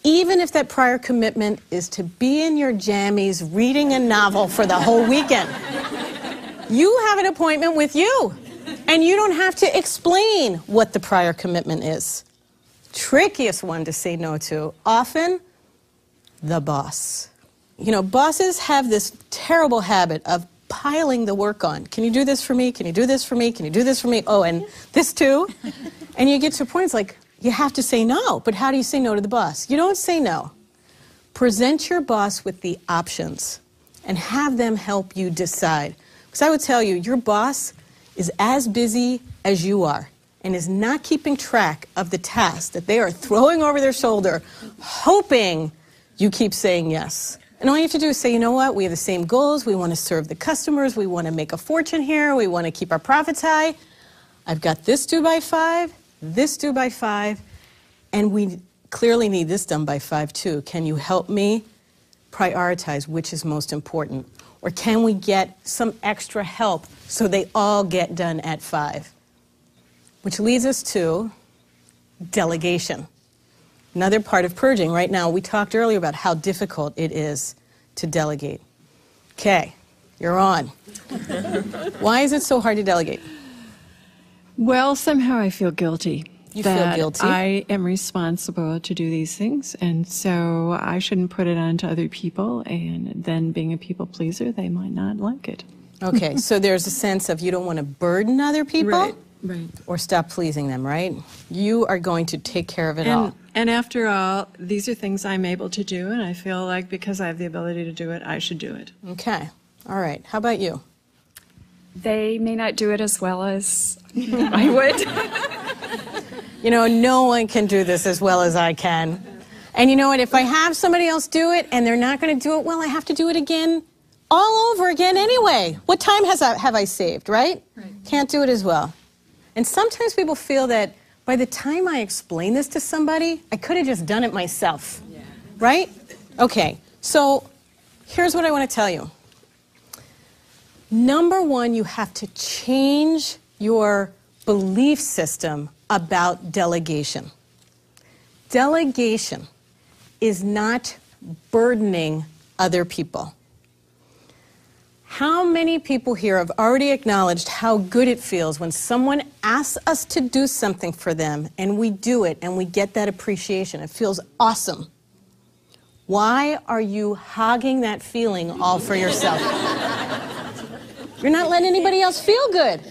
Even if that prior commitment is to be in your jammies reading a novel for the whole weekend. You have an appointment with you, and you don't have to explain what the prior commitment is. Trickiest one to say no to, often the boss. You know, bosses have this terrible habit of piling the work on. Can you do this for me? Can you do this for me? Can you do this for me? Oh, and this too? And you get to points like, you have to say no, but how do you say no to the boss? You don't say no. Present your boss with the options and have them help you decide. Because I would tell you, your boss is as busy as you are and is not keeping track of the tasks that they are throwing over their shoulder, hoping you keep saying yes. And all you have to do is say, you know what, we have the same goals, we want to serve the customers, we want to make a fortune here, we want to keep our profits high. I've got this due by 5, this due by 5, and we clearly need this done by 5 too. Can you help me prioritize which is most important? Or can we get some extra help so they all get done at 5? Which leads us to delegation. Another part of purging. Right now, we talked earlier about how difficult it is to delegate. Okay, you're on. Why is it so hard to delegate? Well, somehow I feel guilty. You feel guilty? I am responsible to do these things, and so I shouldn't put it on to other people, and then being a people pleaser, they might not like it. Okay, so there's a sense of you don't want to burden other people Right. or stop pleasing them, right? You are going to take care of it all. And after all, these are things I'm able to do, and I feel like because I have the ability to do it, I should do it. Okay, all right. How about you? They may not do it as well as I would. You know, no one can do this as well as I can. And you know what? If I have somebody else do it and they're not going to do it well, I have to do it again, all over again anyway. What time have I saved, right? Can't do it as well. And sometimes people feel that by the time I explain this to somebody, I could have just done it myself, right? Okay, so here's what I want to tell you. Number one, you have to change your belief system about delegation. Delegation is not burdening other people. How many people here have already acknowledged how good it feels when someone asks us to do something for them and we do it and we get that appreciation? It feels awesome. Why are you hogging that feeling all for yourself? You're not letting anybody else feel good.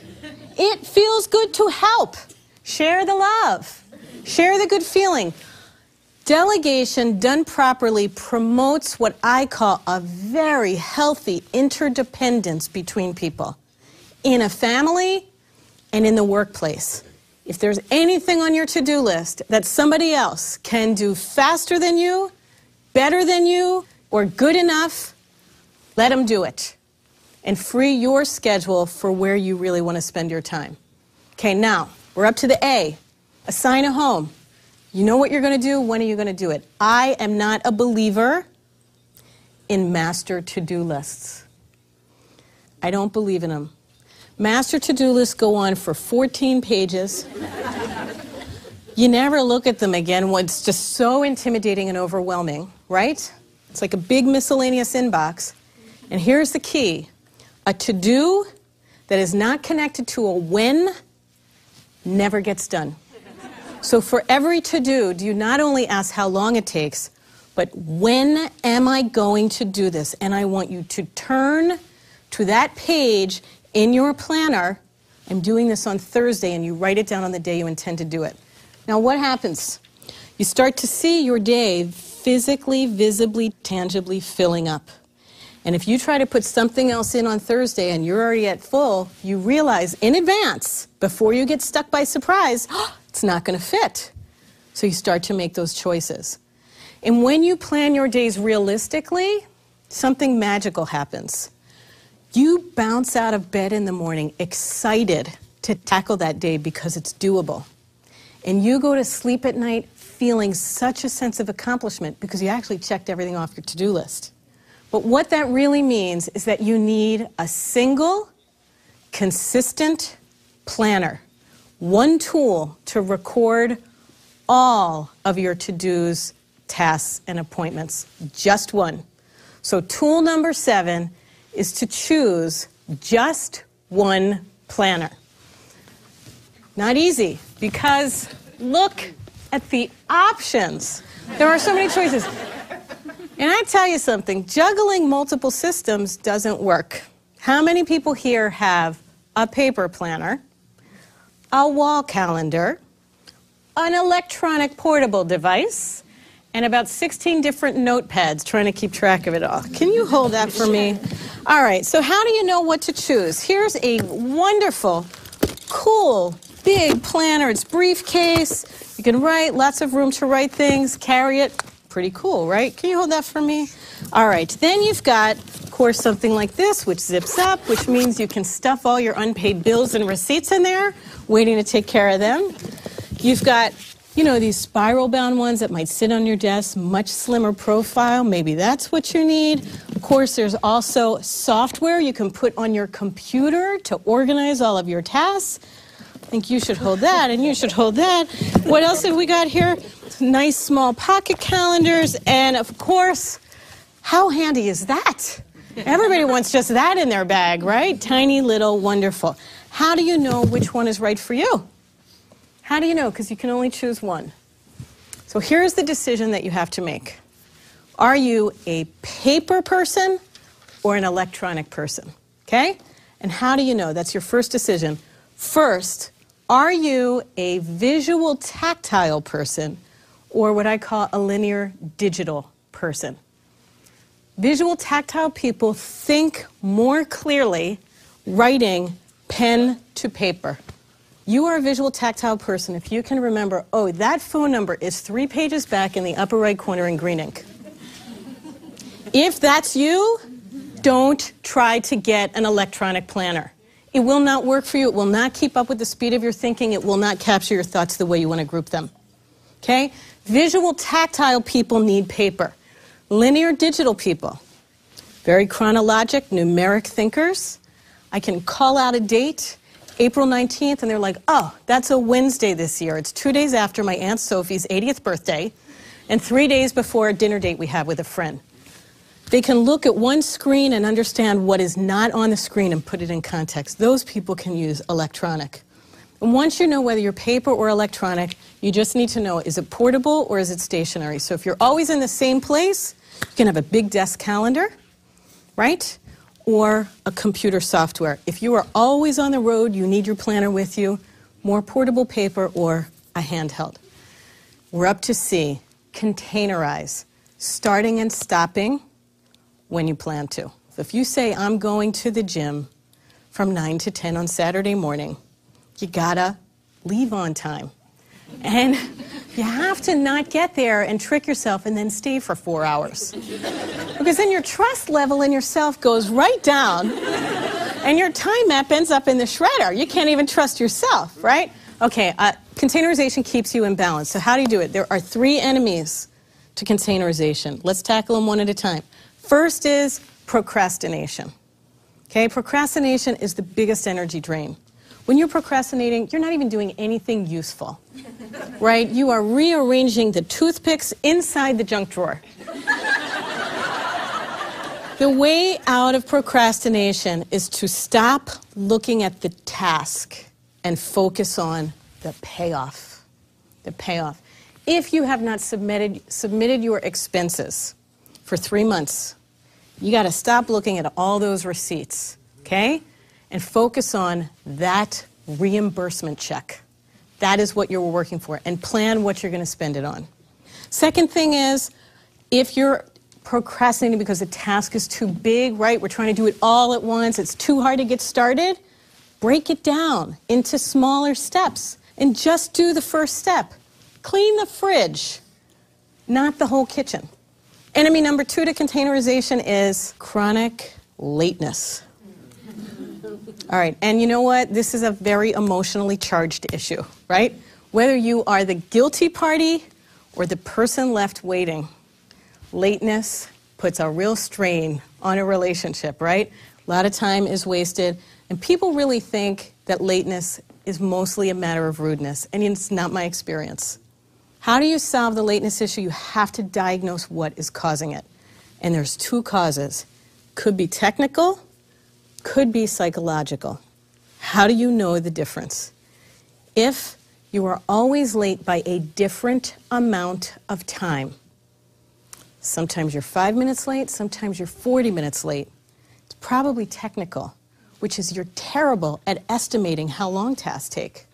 It feels good to help. Share the love. Share the good feeling. Delegation done properly promotes what I call a very healthy interdependence between people in a family and in the workplace. If there's anything on your to-do list that somebody else can do faster than you, better than you, or good enough, let them do it. And free your schedule for where you really want to spend your time. Okay, now, we're up to the A. Assign a home. You know what you're going to do. When are you going to do it? I am not a believer in master to-do lists. I don't believe in them. Master to-do lists go on for 14 pages. You never look at them again. It's just so intimidating and overwhelming, right? It's like a big miscellaneous inbox. And here's the key. A to-do that is not connected to a when never gets done. So for every to-do, do you not only ask how long it takes, but when am I going to do this? And I want you to turn to that page in your planner. I'm doing this on Thursday, and you write it down on the day you intend to do it. Now what happens? You start to see your day physically, visibly, tangibly filling up. And if you try to put something else in on Thursday and you're already at full, you realize in advance, before you get stuck by surprise, it's not going to fit. So you start to make those choices. And when you plan your days realistically, something magical happens. You bounce out of bed in the morning excited to tackle that day because it's doable. And you go to sleep at night feeling such a sense of accomplishment because you actually checked everything off your to-do list. But what that really means is that you need a single, consistent planner. One tool to record all of your to-dos, tasks, and appointments. Just one. So tool number 7 is to choose just one planner. Not easy, because look at the options. There are so many choices. And I tell you something, juggling multiple systems doesn't work. How many people here have a paper planner, a wall calendar, an electronic portable device, and about 16 different notepads trying to keep track of it all? Can you hold that for me? All right, so how do you know what to choose? Here's a wonderful, cool, big planner. It's briefcase. You can write, lots of room to write things, carry it. Pretty cool, right? Can you hold that for me? All right, then you've got course, something like this, which zips up, which means you can stuff all your unpaid bills and receipts in there, waiting to take care of them. You've got, you know, these spiral-bound ones that might sit on your desk, much slimmer profile. Maybe that's what you need. Of course, there's also software you can put on your computer to organize all of your tasks. I think you should hold that, and you should hold that. What else have we got here? Nice small pocket calendars, and of course, how handy is that? Everybody wants just that in their bag, right? Tiny, little, wonderful. How do you know which one is right for you? How do you know? Because you can only choose one. So here's the decision that you have to make. Are you a paper person or an electronic person? Okay? And how do you know? That's your first decision. First, are you a visual tactile person or what I call a linear digital person? Visual tactile people think more clearly writing pen to paper. You are a visual tactile person if you can remember, oh, that phone number is 3 pages back in the upper right corner in green ink. If that's you, don't try to get an electronic planner. It will not work for you. It will not keep up with the speed of your thinking. It will not capture your thoughts the way you want to group them. Okay? Visual tactile people need paper. Linear digital people, very chronologic, numeric thinkers. I can call out a date, April 19th, and they're like, oh, that's a Wednesday this year. It's 2 days after my Aunt Sophie's 80th birthday and 3 days before a dinner date we have with a friend. They can look at one screen and understand what is not on the screen and put it in context. Those people can use electronic. And once you know whether you're paper or electronic, you just need to know, is it portable or is it stationary? So if you're always in the same place, you can have a big desk calendar, right? Or a computer software. If you are always on the road, you need your planner with you, more portable paper or a handheld. We're up to C, containerize, starting and stopping when you plan to. If you say, I'm going to the gym from 9 to 10 on Saturday morning, you gotta leave on time. And you have to not get there and trick yourself and then stay for 4 hours. Because then your trust level in yourself goes right down and your time map ends up in the shredder. You can't even trust yourself, right? Okay, containerization keeps you in balance. So how do you do it? There are 3 enemies to containerization. Let's tackle them one at a time. First is procrastination. Okay, procrastination is the biggest energy drain. When you're procrastinating, you're not even doing anything useful, right? You are rearranging the toothpicks inside the junk drawer. The way out of procrastination is to stop looking at the task and focus on the payoff. The payoff. If you have not submitted your expenses for 3 months, you got to stop looking at all those receipts, okay? And focus on that reimbursement check. That is what you're working for, and plan what you're going to spend it on. Second thing is, if you're procrastinating because the task is too big, right? We're trying to do it all at once. It's too hard to get started. Break it down into smaller steps and just do the first step. Clean the fridge, not the whole kitchen. Enemy number 2 to containerization is chronic lateness. All right, and you know what? This is a very emotionally charged issue, right? Whether you are the guilty party or the person left waiting, lateness puts a real strain on a relationship, right? A lot of time is wasted, and people really think that lateness is mostly a matter of rudeness, and it's not my experience. How do you solve the lateness issue? You have to diagnose what is causing it. And there's 2 causes. Could be technical, could be psychological. How do you know the difference? If you are always late by a different amount of time, sometimes you're 5 minutes late, sometimes you're 40 minutes late, it's probably technical, which is you're terrible at estimating how long tasks take.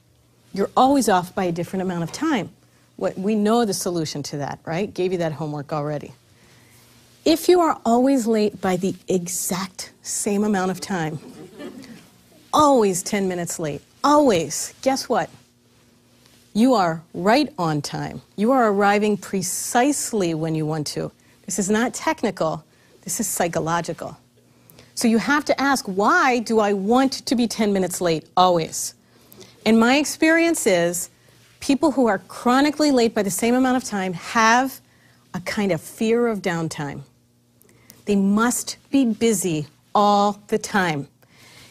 You're always off by a different amount of time. We know the solution to that, right? Gave you that homework already. If you are always late by the exact same amount of time, always 10 minutes late, always, guess what? You are right on time. You are arriving precisely when you want to. This is not technical, this is psychological. So you have to ask, why do I want to be 10 minutes late always? And my experience is people who are chronically late by the same amount of time have a kind of fear of downtime. They must be busy all the time.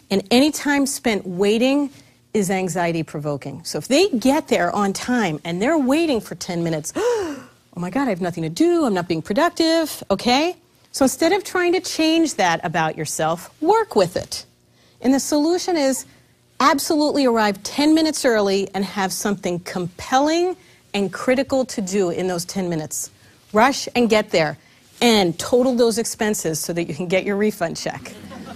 And any time spent waiting is anxiety provoking. So if they get there on time and they're waiting for 10 minutes, oh my God, I have nothing to do, I'm not being productive, okay? So instead of trying to change that about yourself, work with it. And the solution is absolutely arrive 10 minutes early and have something compelling and critical to do in those 10 minutes. Rush and get there and total those expenses so that you can get your refund check,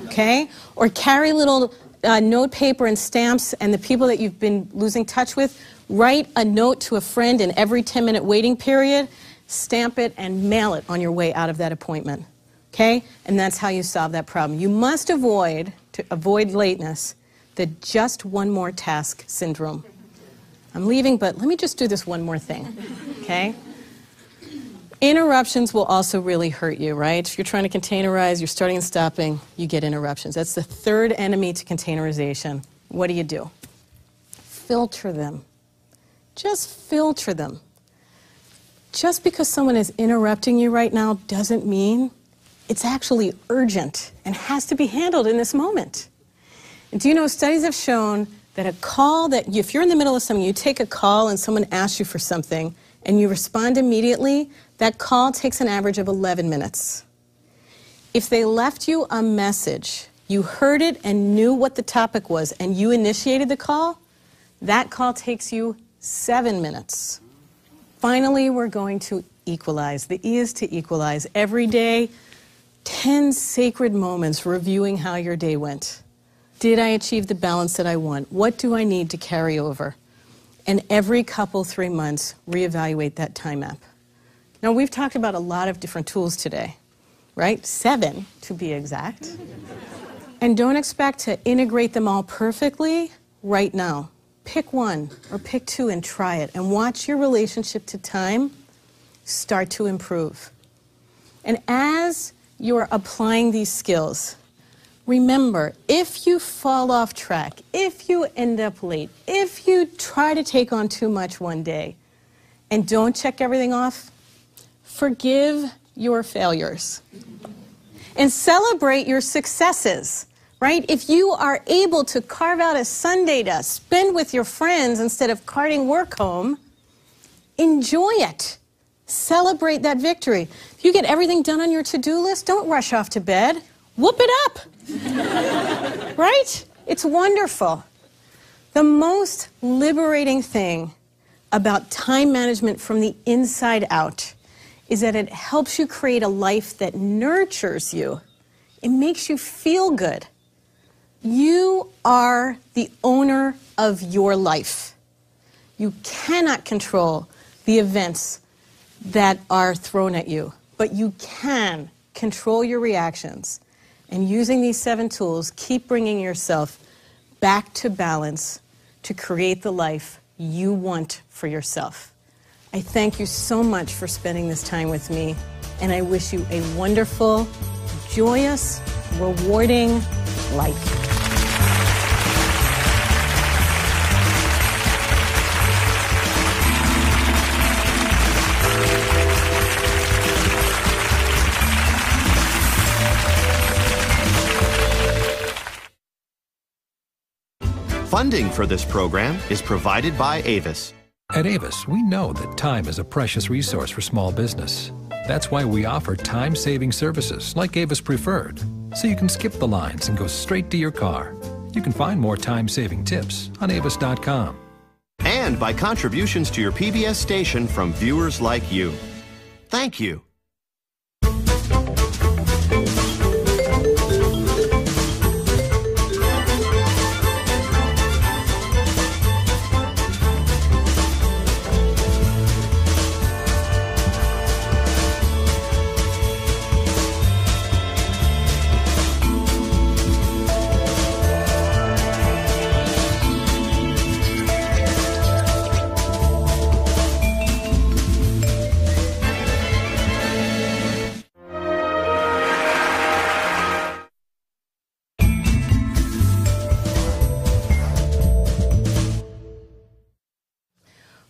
okay? Or carry little note paper and stamps, and the people that you've been losing touch with, write a note to a friend in every 10-minute waiting period, stamp it, and mail it on your way out of that appointment, okay? And that's how you solve that problem. You must avoid, to avoid lateness, the just one more task syndrome. I'm leaving, but let me just do this one more thing, okay? Interruptions will also really hurt you, right? If you're trying to containerize, you're starting and stopping, you get interruptions. That's the third enemy to containerization. What do? Filter them. Just filter them. Just because someone is interrupting you right now doesn't mean it's actually urgent and has to be handled in this moment. And do you know, studies have shown that a call if you're in the middle of something, you take a call and someone asks you for something and you respond immediately, that call takes an average of 11 minutes. If they left you a message, you heard it and knew what the topic was, and you initiated the call, that call takes you 7 minutes. Finally, we're going to equalize. The E is to equalize. Every day, 10 sacred moments reviewing how your day went. Did I achieve the balance that I want? What do I need to carry over? And every couple, 3 months, reevaluate that time map. Now, we've talked about a lot of different tools today, right? 7, to be exact. And don't expect to integrate them all perfectly right now. Pick one or pick 2 and try it, and watch your relationship to time start to improve. And as you're applying these skills, remember, if you fall off track, if you end up late, if you try to take on too much one day and don't check everything off, forgive your failures and celebrate your successes, right? If you are able to carve out a Sunday to spend with your friends instead of carting work home, enjoy it. Celebrate that victory. If you get everything done on your to-do list, don't rush off to bed. Whoop it up, right? It's wonderful. The most liberating thing about time management from the inside out is that it helps you create a life that nurtures you. It makes you feel good. You are the owner of your life. You cannot control the events that are thrown at you, but you can control your reactions. And using these 7 tools, keep bringing yourself back to balance to create the life you want for yourself. I thank you so much for spending this time with me, and I wish you a wonderful, joyous, rewarding life. Funding for this program is provided by Avis. At Avis, we know that time is a precious resource for small business. That's why we offer time-saving services like Avis Preferred, so you can skip the lines and go straight to your car. You can find more time-saving tips on avis.com. And by contributions to your PBS station from viewers like you. Thank you.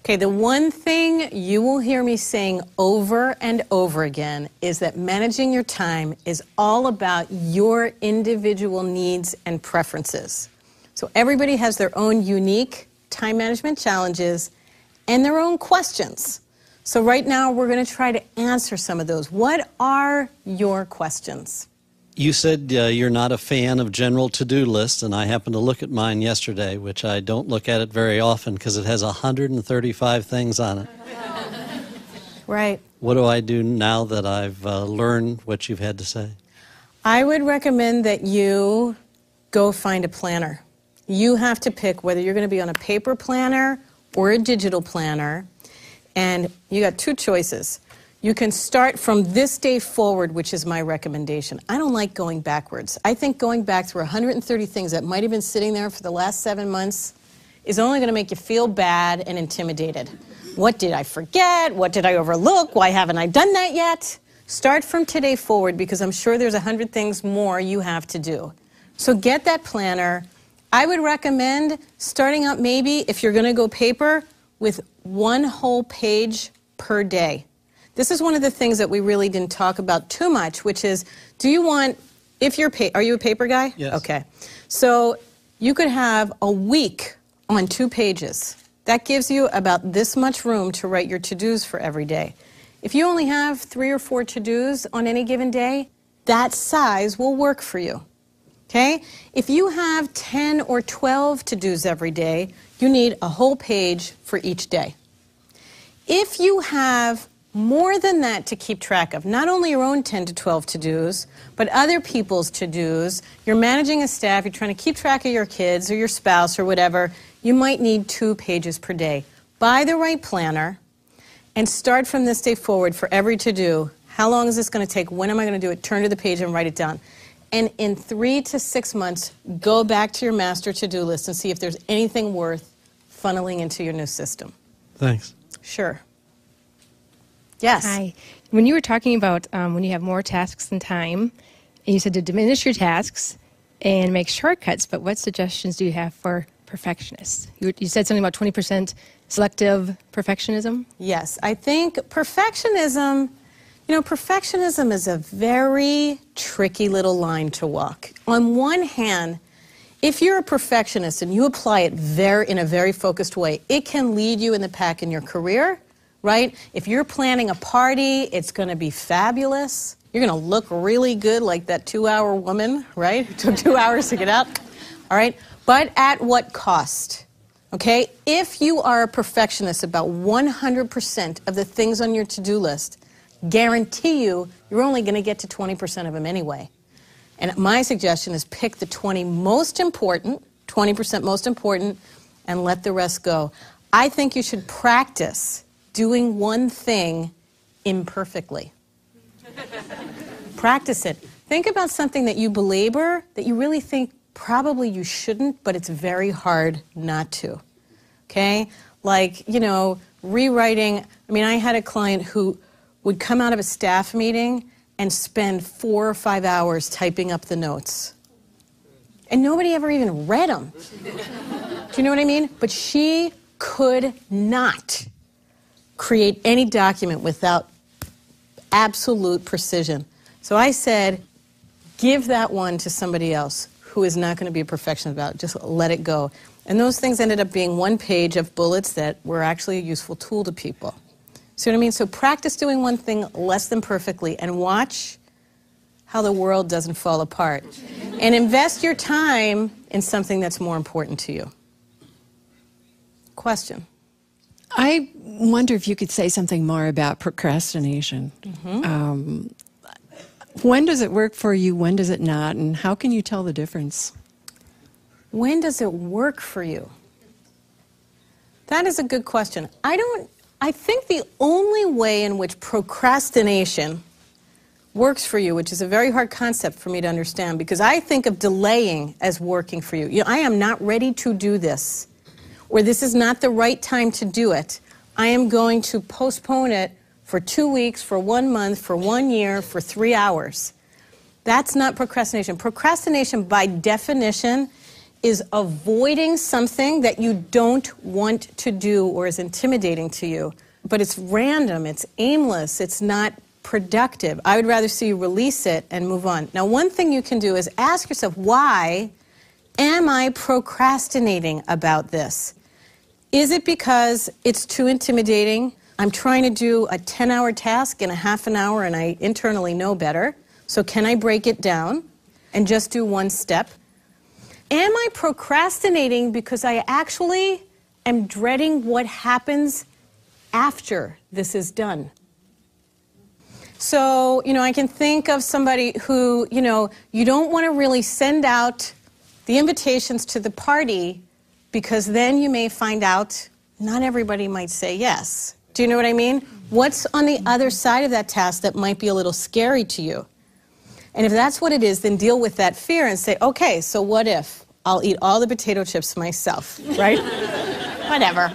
Okay, the one thing you will hear me saying over and over again is that managing your time is all about your individual needs and preferences. So everybody has their own unique time management challenges and their own questions. So right now we're going to try to answer some of those. What are your questions? You said you're not a fan of general to-do lists, and I happened to look at mine yesterday, which I don't look at it very often because it has 135 things on it. Right. What do I do now that I've learned what you've had to say? I would recommend that you go find a planner. You have to pick whether you're going to be on a paper planner or a digital planner, and you got two choices. You can start from this day forward, which is my recommendation. I don't like going backwards. I think going back through 130 things that might have been sitting there for the last 7 months is only going to make you feel bad and intimidated. What did I forget? What did I overlook? Why haven't I done that yet? Start from today forward, because I'm sure there's 100 things more you have to do. So get that planner. I would recommend starting out maybe, if you're going to go paper, with one whole page per day. This is one of the things that we really didn't talk about too much, which is, do you want, if you're, are you a paper guy? Yes. Okay. So you could have a week on 2 pages. That gives you about this much room to write your to-dos for every day. If you only have 3 or 4 to-dos on any given day, that size will work for you. Okay? If you have 10 or 12 to-dos every day, you need a whole page for each day. If you have more than that to keep track of, not only your own 10 to 12 to-dos, but other people's to-dos, you're managing a staff, you're trying to keep track of your kids or your spouse or whatever, you might need 2 pages per day. Buy the right planner and start from this day forward for every to-do. How long is this going to take? When am I going to do it? Turn to the page and write it down. And in 3 to 6 months, go back to your master to-do list and see if there's anything worth funneling into your new system. Thanks. Sure. Yes. Hi. When you were talking about when you have more tasks than time, and you said to diminish your tasks and make shortcuts, but what suggestions do you have for perfectionists? You said something about 20% selective perfectionism? Yes. I think perfectionism, perfectionism is a very tricky little line to walk. On one hand, if you're a perfectionist and you apply it in a very focused way, it can lead you in the pack in your career. Right? If you're planning a party, it's going to be fabulous. You're going to look really good like that 2-hour woman, right? It took 2 hours to get up. All right? But at what cost? Okay? If you are a perfectionist about 100% of the things on your to-do list, guarantee you're only going to get to 20% of them anyway. And my suggestion is pick the 20% most important, and let the rest go. I think you should practice doing one thing imperfectly. Practice it. Think about something that you belabor, that you really think probably you shouldn't, but it's very hard not to. Okay? Like, rewriting. I mean, I had a client who would come out of a staff meeting and spend 4 or 5 hours typing up the notes. And nobody ever even read them. Do you know what I mean? But she could not create any document without absolute precision. So I said, give that one to somebody else who is not going to be a perfectionist about it. Just let it go. And those things ended up being 1 page of bullets that were actually a useful tool to people. See what I mean? So practice doing one thing less than perfectly and watch how the world doesn't fall apart. And invest your time in something that's more important to you. Question? I wonder if you could say something more about procrastination. Mm-hmm. When does it work for you? When does it not? And how can you tell the difference? When does it work for you? That is a good question. I think the only way in which procrastination works for you, which is a very hard concept for me to understand, because I think of delaying as working for you. I am not ready to do this, or this is not the right time to do it. I am going to postpone it for 2 weeks, for 1 month, for 1 year, for 3 hours. That's not procrastination. Procrastination, by definition, is avoiding something that you don't want to do or is intimidating to you, but it's random, it's aimless, it's not productive, I would rather see you release it and move on. Now, one thing you can do is ask yourself, why am I procrastinating about this? Is it because it's too intimidating? I'm trying to do a 10-hour task in a half an hour and I internally know better. So can I break it down and just do one step? Am I procrastinating because I actually am dreading what happens after this is done? So, I can think of somebody who, you don't want to really send out the invitations to the party because then you may find out not everybody might say yes. Do you know what I mean? What's on the other side of that task that might be a little scary to you? And if that's what it is, then deal with that fear and say, okay, so what if I'll eat all the potato chips myself, right? Whatever.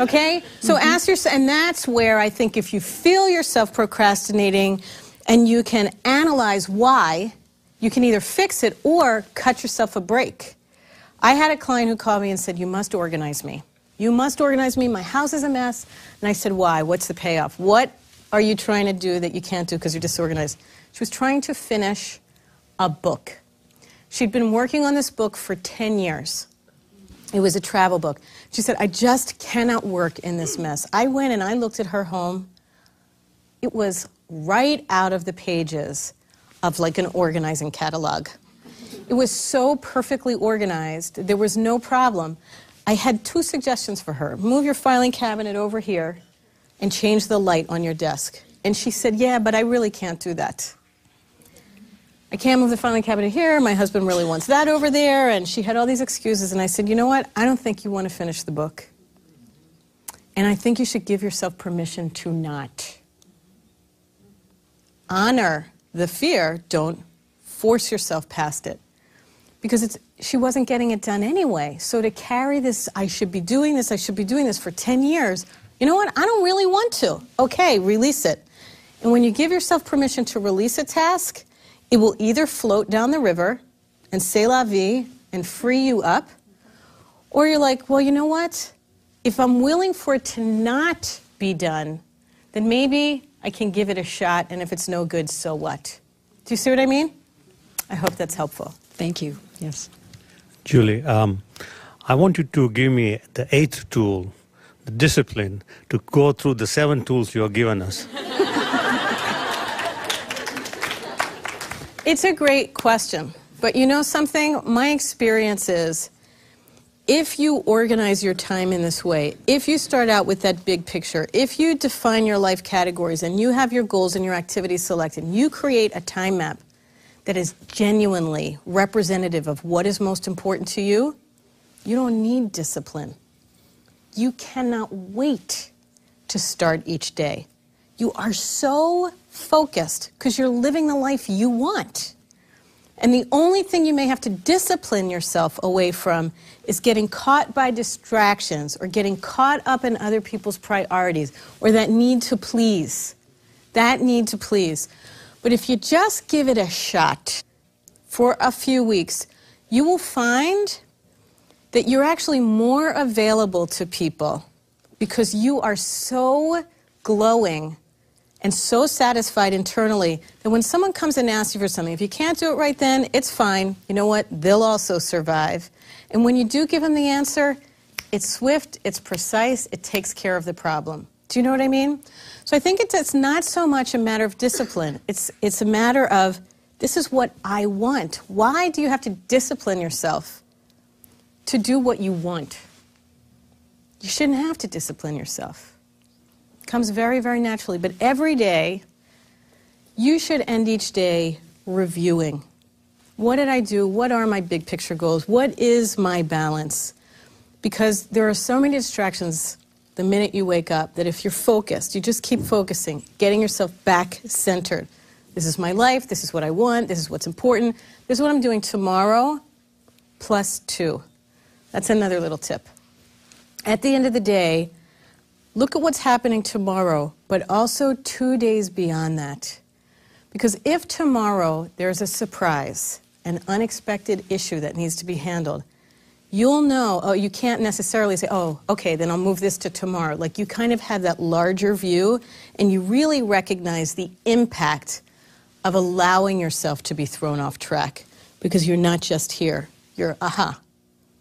Okay? So ask yourself, and that's where I think if you feel yourself procrastinating and you can analyze why, you can either fix it or cut yourself a break. I had a client who called me and said, you must organize me. You must organize me. My house is a mess. And I said, why? What's the payoff? What are you trying to do that you can't do because you're disorganized? She was trying to finish a book. She'd been working on this book for 10 years. It was a travel book. She said, I just cannot work in this mess. I went and I looked at her home. It was right out of the pages of like an organizing catalog. It was so perfectly organized. There was no problem. I had 2 suggestions for her. Move your filing cabinet over here and change the light on your desk. And she said, yeah, but I really can't do that. I can't move the filing cabinet here. My husband really wants that over there. And she had all these excuses. And I said, you know what? I don't think you want to finish the book. And I think you should give yourself permission to not. Honor the fear. Don't force yourself past it. Because she wasn't getting it done anyway. So to carry this, I should be doing this for 10 years, you know what? I don't really want to. Okay, release it. And when you give yourself permission to release a task, it will either float down the river and c'est la vie and free you up, or you're like, well, you know what? If I'm willing for it to not be done, then maybe I can give it a shot, and if it's no good, so what? Do you see what I mean? I hope that's helpful. Thank you. Yes. Julie, I want you to give me the 8th tool, the discipline, to go through the 7 tools you have given us. It's a great question. But you know something? My experience is if you organize your time in this way, if you start out with that big picture, if you define your life categories and you have your goals and your activities selected, you create a time map that is genuinely representative of what is most important to you, you don't need discipline. You cannot wait to start each day. You are so focused because you're living the life you want. And the only thing you may have to discipline yourself away from is getting caught by distractions or getting caught up in other people's priorities or that need to please. That need to please. But if you just give it a shot for a few weeks, you will find that you're actually more available to people because you are so glowing and so satisfied internally that when someone comes and asks you for something, if you can't do it right then, it's fine. You know what? They'll also survive. And when you do give them the answer, it's swift, it's precise, it takes care of the problem. Do you know what I mean? So I think it's not so much a matter of discipline. It's a matter of, this is what I want. Why do you have to discipline yourself to do what you want? You shouldn't have to discipline yourself. It comes very, very naturally. But every day, you should end each day reviewing. What did I do? What are my big picture goals? What is my balance? Because there are so many distractions the minute you wake up, that if you're focused, you just keep focusing, getting yourself back centered. This is my life, this is what I want, this is what's important, this is what I'm doing tomorrow, +2. That's another little tip. At the end of the day, look at what's happening tomorrow, but also 2 days beyond that. Because if tomorrow there's a surprise, an unexpected issue that needs to be handled, you'll know, oh, you can't necessarily say, oh, okay, then I'll move this to tomorrow. Like you kind of have that larger view and you really recognize the impact of allowing yourself to be thrown off track because you're not just here, you're aha.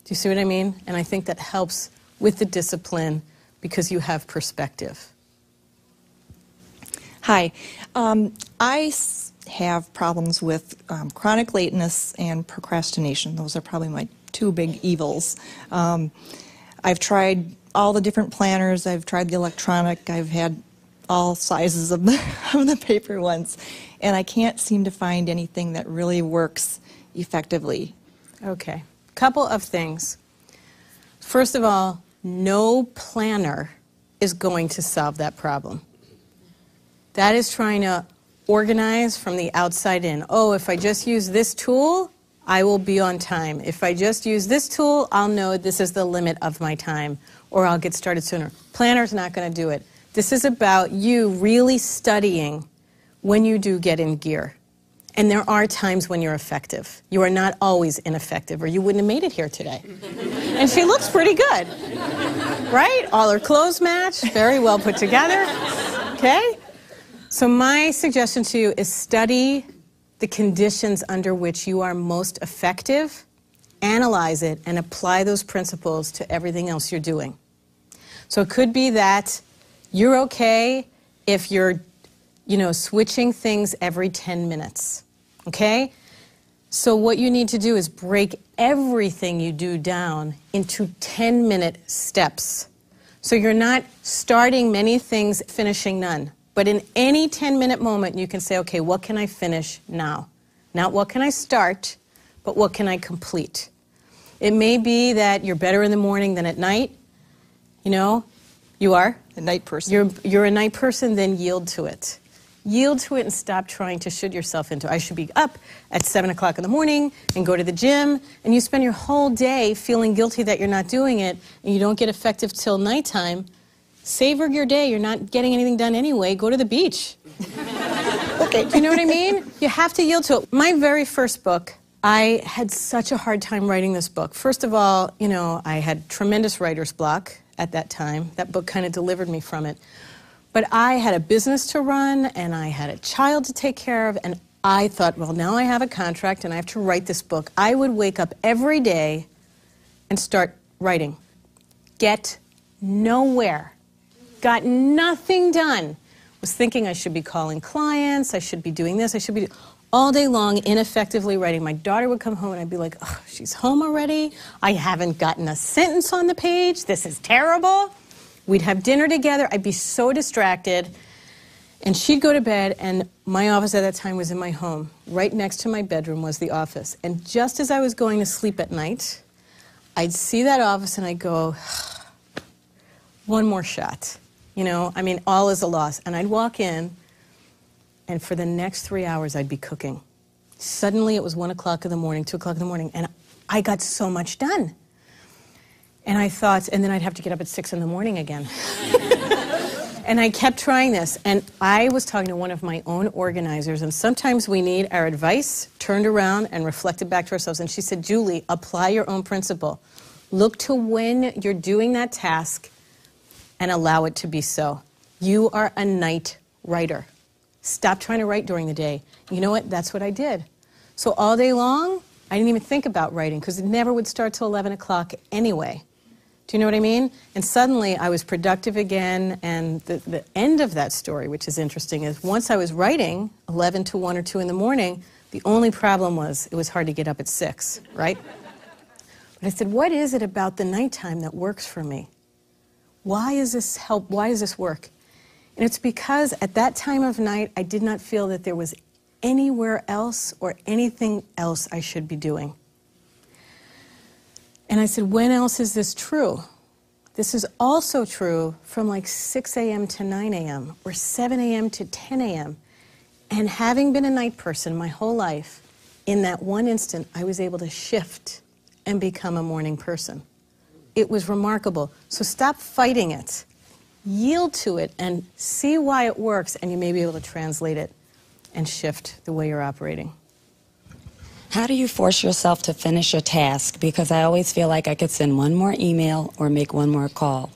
Do you see what I mean? And I think that helps with the discipline because you have perspective. Hi. I have problems with chronic lateness and procrastination. Those are probably my two big evils. I've tried all the different planners. I've tried the electronic. I've had all sizes of the paper ones. And I can't seem to find anything that really works effectively. Okay. Couple of things. First of all, no planner is going to solve that problem. That is trying to organize from the outside in. Oh, if I just use this tool, I will be on time. If I just use this tool, I'll know this is the limit of my time, or I'll get started sooner. Planner's not going to do it. This is about you really studying when you do get in gear. And there are times when you're effective. You are not always ineffective, or you wouldn't have made it here today. And she looks pretty good, right? All her clothes match, very well put together, okay? So my suggestion to you is study the conditions under which you are most effective, analyze it, and apply those principles to everything else you're doing. So it could be that you're okay if you're, switching things every 10 minutes, okay? So what you need to do is break everything you do down into 10-minute steps. So you're not starting many things, finishing none. But in any 10-minute moment, you can say, okay, what can I finish now? Not what can I start, but what can I complete? It may be that you're better in the morning than at night. You are? A night person. You're a night person, then yield to it. Yield to it and stop trying to shoot yourself into, I should be up at 7 o'clock in the morning and go to the gym, and you spend your whole day feeling guilty that you're not doing it, and you don't get effective till nighttime. Savor your day. You're not getting anything done anyway. Go to the beach. Okay. Do you know what I mean? You have to yield to it. My very first book, I had such a hard time writing this book. First of all, I had tremendous writer's block at that time. That book kind of delivered me from it. But I had a business to run, and I had a child to take care of, and I thought, well, now I have a contract, and I have to write this book. I would wake up every day and start writing. Get nowhere. Got nothing done. Was thinking I should be calling clients, I should be doing this, I should be all day long ineffectively writing. My daughter would come home and I'd be like, oh, she's home already? I haven't gotten a sentence on the page. This is terrible. We'd have dinner together. I'd be so distracted. And she'd go to bed, and my office at that time was in my home. Right next to my bedroom was the office. And just as I was going to sleep at night, I'd see that office and I'd go, one more shot. All is a loss. And I'd walk in, and for the next 3 hours, I'd be cooking. Suddenly, it was 1 o'clock in the morning, 2 o'clock in the morning, and I got so much done. And I thought, and then I'd have to get up at 6 in the morning again. And I kept trying this. And I was talking to one of my own organizers, and sometimes we need our advice turned around and reflected back to ourselves. And she said, Julie, apply your own principle. Look to when you're doing that task and allow it to be so. You are a night writer. Stop trying to write during the day. You know what? That's what I did. So all day long, I didn't even think about writing because it never would start till 11 o'clock anyway. Do you know what I mean? And suddenly I was productive again, and the end of that story, which is interesting, is once I was writing 11 to 1 or 2 in the morning, the only problem was it was hard to get up at 6, right? But I said, what is it about the nighttime that works for me? Why does this help? Why does this work? And it's because at that time of night, I did not feel that there was anywhere else or anything else I should be doing. And I said, when else is this true? This is also true from like 6 a.m. to 9 a.m. or 7 a.m. to 10 a.m. And having been a night person my whole life, in that one instant, I was able to shift and become a morning person. It was remarkable. So stop fighting it. Yield to it and see why it works, and you may be able to translate it and shift the way you're operating. How do you force yourself to finish a task? Because I always feel like I could send one more email or make one more call.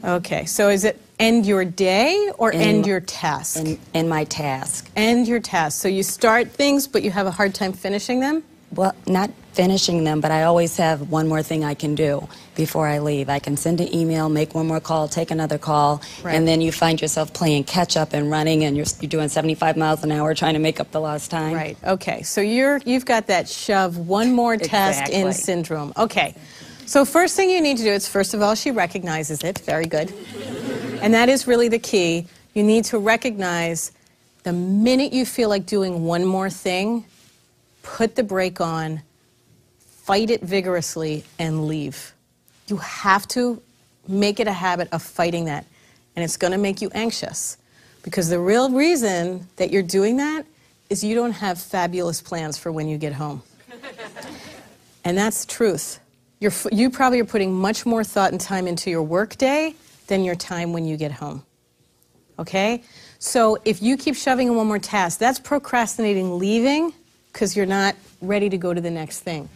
Okay, so is it end your day or end your task? In my task. End your task. So you start things, but you have a hard time finishing them? Well, not finishing them, but I always have one more thing I can do before I leave. I can send an email, make one more call, take another call, and then you find yourself playing catch up and running, and you're doing 75 miles an hour trying to make up the lost time. Right. Okay. So you've got that shove one more task in syndrome. Okay. So first thing you need to do is, first of all, she recognizes it. Very good. And that is really the key. You need to recognize the minute you feel like doing one more thing, put the brake on, fight it vigorously, and leave. You have to make it a habit of fighting that. And it's going to make you anxious. Because the real reason that you're doing that is you don't have fabulous plans for when you get home. And that's the truth. You probably are putting much more thought and time into your work day than your time when you get home. Okay? So if you keep shoving in one more task, that's procrastinating leaving because you're not ready to go to the next thing.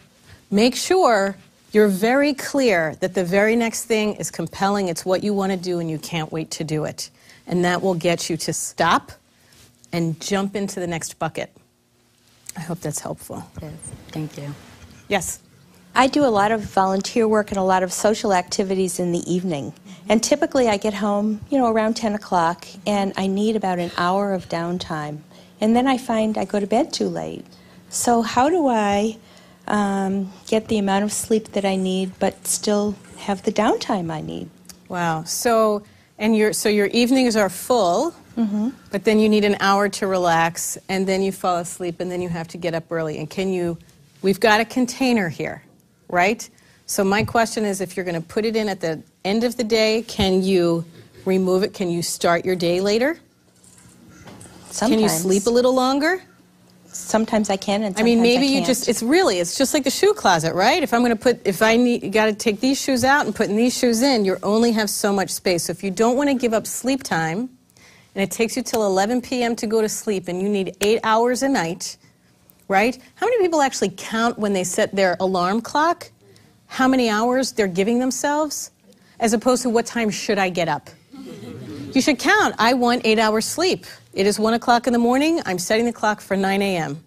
Make sure you're very clear that the very next thing is compelling, it's what you want to do, and you can't wait to do it. And that will get you to stop and jump into the next bucket. I hope that's helpful. Yes, thank you. Yes? I do a lot of volunteer work and a lot of social activities in the evening. And typically I get home, around 10 o'clock, and I need about an hour of downtime. And then I find I go to bed too late. So how do I get the amount of sleep that I need, but still have the downtime I need? Wow. So your evenings are full, but then you need an hour to relax, and then you fall asleep, and then you have to get up early. And we've got a container here, right? So my question is, if you're going to put it in at the end of the day, can you remove it? Can you start your day later? Sometimes. Can you sleep a little longer? Sometimes I can, and sometimes maybe I can't. it's just like the shoe closet, right? If you got to take these shoes out and put these shoes in, you only have so much space. So if you don't want to give up sleep time, and it takes you till 11 p.m. to go to sleep, and you need 8 hours a night, right? How many people actually count when they set their alarm clock, how many hours they're giving themselves, as opposed to what time should I get up? You should count, I want 8 hours sleep. It is 1 o'clock in the morning, I'm setting the clock for 9 a.m.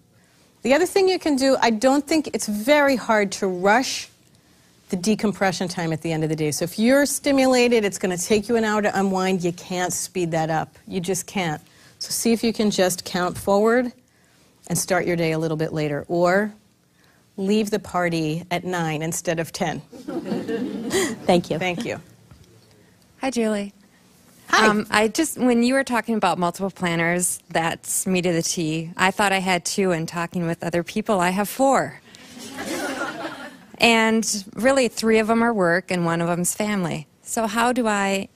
The other thing you can do, I don't think it's very hard to rush the decompression time at the end of the day. So if you're stimulated, it's going to take you an hour to unwind, you can't speed that up. You just can't. So see if you can just count forward and start your day a little bit later. Or leave the party at 9 instead of 10. Thank you. Thank you. Hi, Julie. Hi. When you were talking about multiple planners, that's me to the T. I thought I had 2, and talking with other people, I have 4. And really, 3 of them are work, and 1 of them's family. So how do I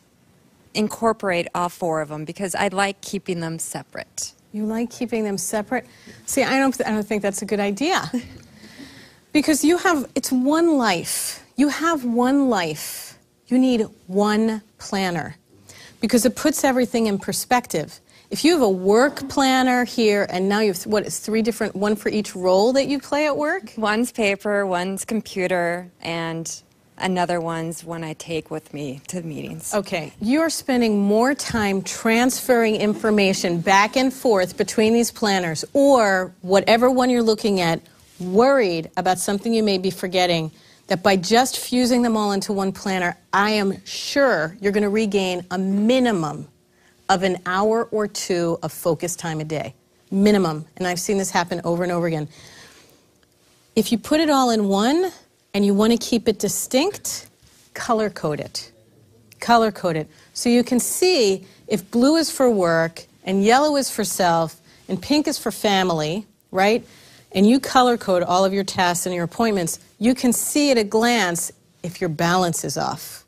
incorporate all 4 of them? Because I like keeping them separate. You like keeping them separate? See, I don't think that's a good idea. Because it's one life. You have one life. You need one planner. Because it puts everything in perspective. If you have a work planner here, and now you have, it's 3 different, one for each role that you play at work? One's paper, one's computer, and another one's one I take with me to meetings. Okay, you're spending more time transferring information back and forth between these planners, or whatever one you're looking at, worried about something you may be forgetting, that by just fusing them all into one planner, I am sure you're going to regain a minimum of an hour or 2 of focus time a day. Minimum. And I've seen this happen over and over again. If you put it all in one and you want to keep it distinct, color code it. Color code it. So you can see if blue is for work and yellow is for self and pink is for family, right? And you color code all of your tasks and your appointments, you can see at a glance if your balance is off,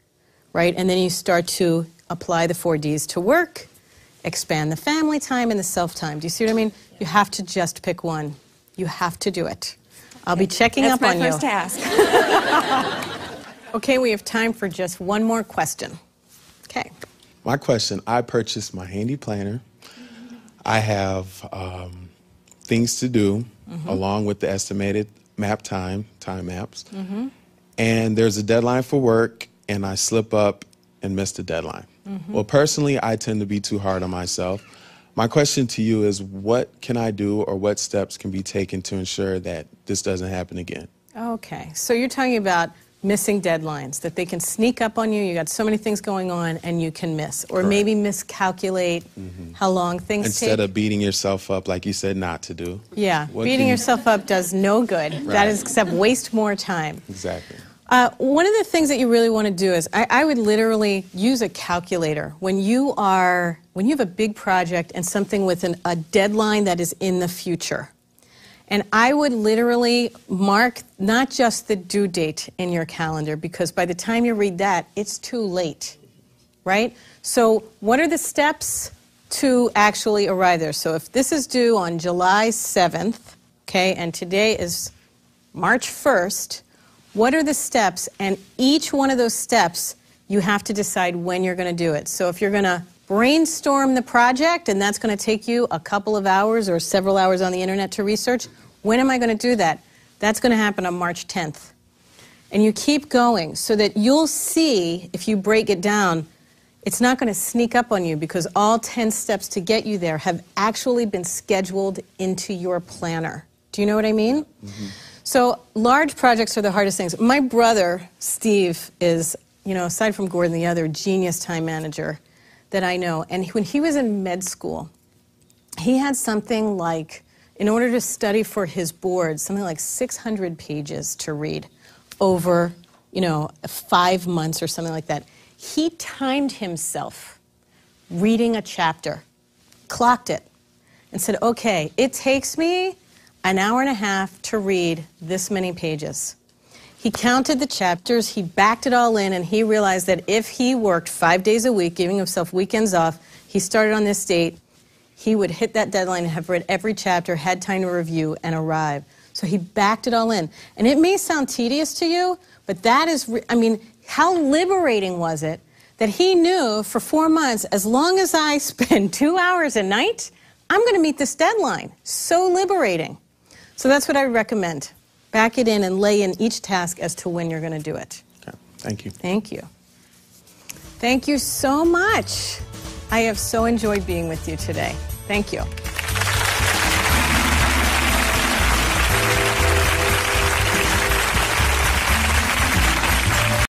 right? And then you start to apply the 4 Ds to work, expand the family time and the self time. Do you see what I mean? You have to just pick one. You have to do it. I'll be checking up on you. That's my first task. Okay, we have time for just one more question. Okay. My question, I purchased my handy planner. I have things to do along with the estimated time maps. And there's a deadline for work, and I slip up and miss the deadline. Well, personally, I tend to be too hard on myself. My question to you is, what can I do, or what steps can be taken to ensure that this doesn't happen again? Okay, so you're talking about missing deadlines, that they can sneak up on you, you got so many things going on, and you can miss, or maybe miscalculate how long things take. Instead of beating yourself up like you said not to do. Yeah, beating yourself up does no good. That is, except waste more time. Exactly. One of the things that you really want to do is, I would literally use a calculator. When you have a big project and something with a deadline that is in the future, and I would literally mark not just the due date in your calendar, because by the time you read that, it's too late, right? So what are the steps to actually arrive there? So if this is due on July 7th, okay, and today is March 1st, what are the steps? And each one of those steps, you have to decide when you're going to do it. So if you're going to brainstorm the project, and that's going to take you a couple of hours or several hours on the internet to research, when am I going to do that? That's going to happen on March 10th. And you keep going so that you'll see, if you break it down, it's not going to sneak up on you, because all 10 steps to get you there have actually been scheduled into your planner. Do you know what I mean? So large projects are the hardest things. My brother, Steve, is, aside from Gordon, the other genius time manager that I know. And when he was in med school, he had something like, in order to study for his board, something like 600 pages to read over, 5 months or something like that. He timed himself reading a chapter, clocked it, and said, okay, it takes me an hour and a half to read this many pages. He counted the chapters, he backed it all in, and he realized that if he worked 5 days a week, giving himself weekends off, he started on this date, he would hit that deadline and have read every chapter, had time to review, and arrive. So he backed it all in. And it may sound tedious to you, but that is, how liberating was it that he knew for 4 months, as long as I spend 2 hours a night, I'm going to meet this deadline. So liberating. So that's what I would recommend. Back it in and lay in each task as to when you're going to do it. Okay. Thank you. Thank you. Thank you so much. I have so enjoyed being with you today. Thank you.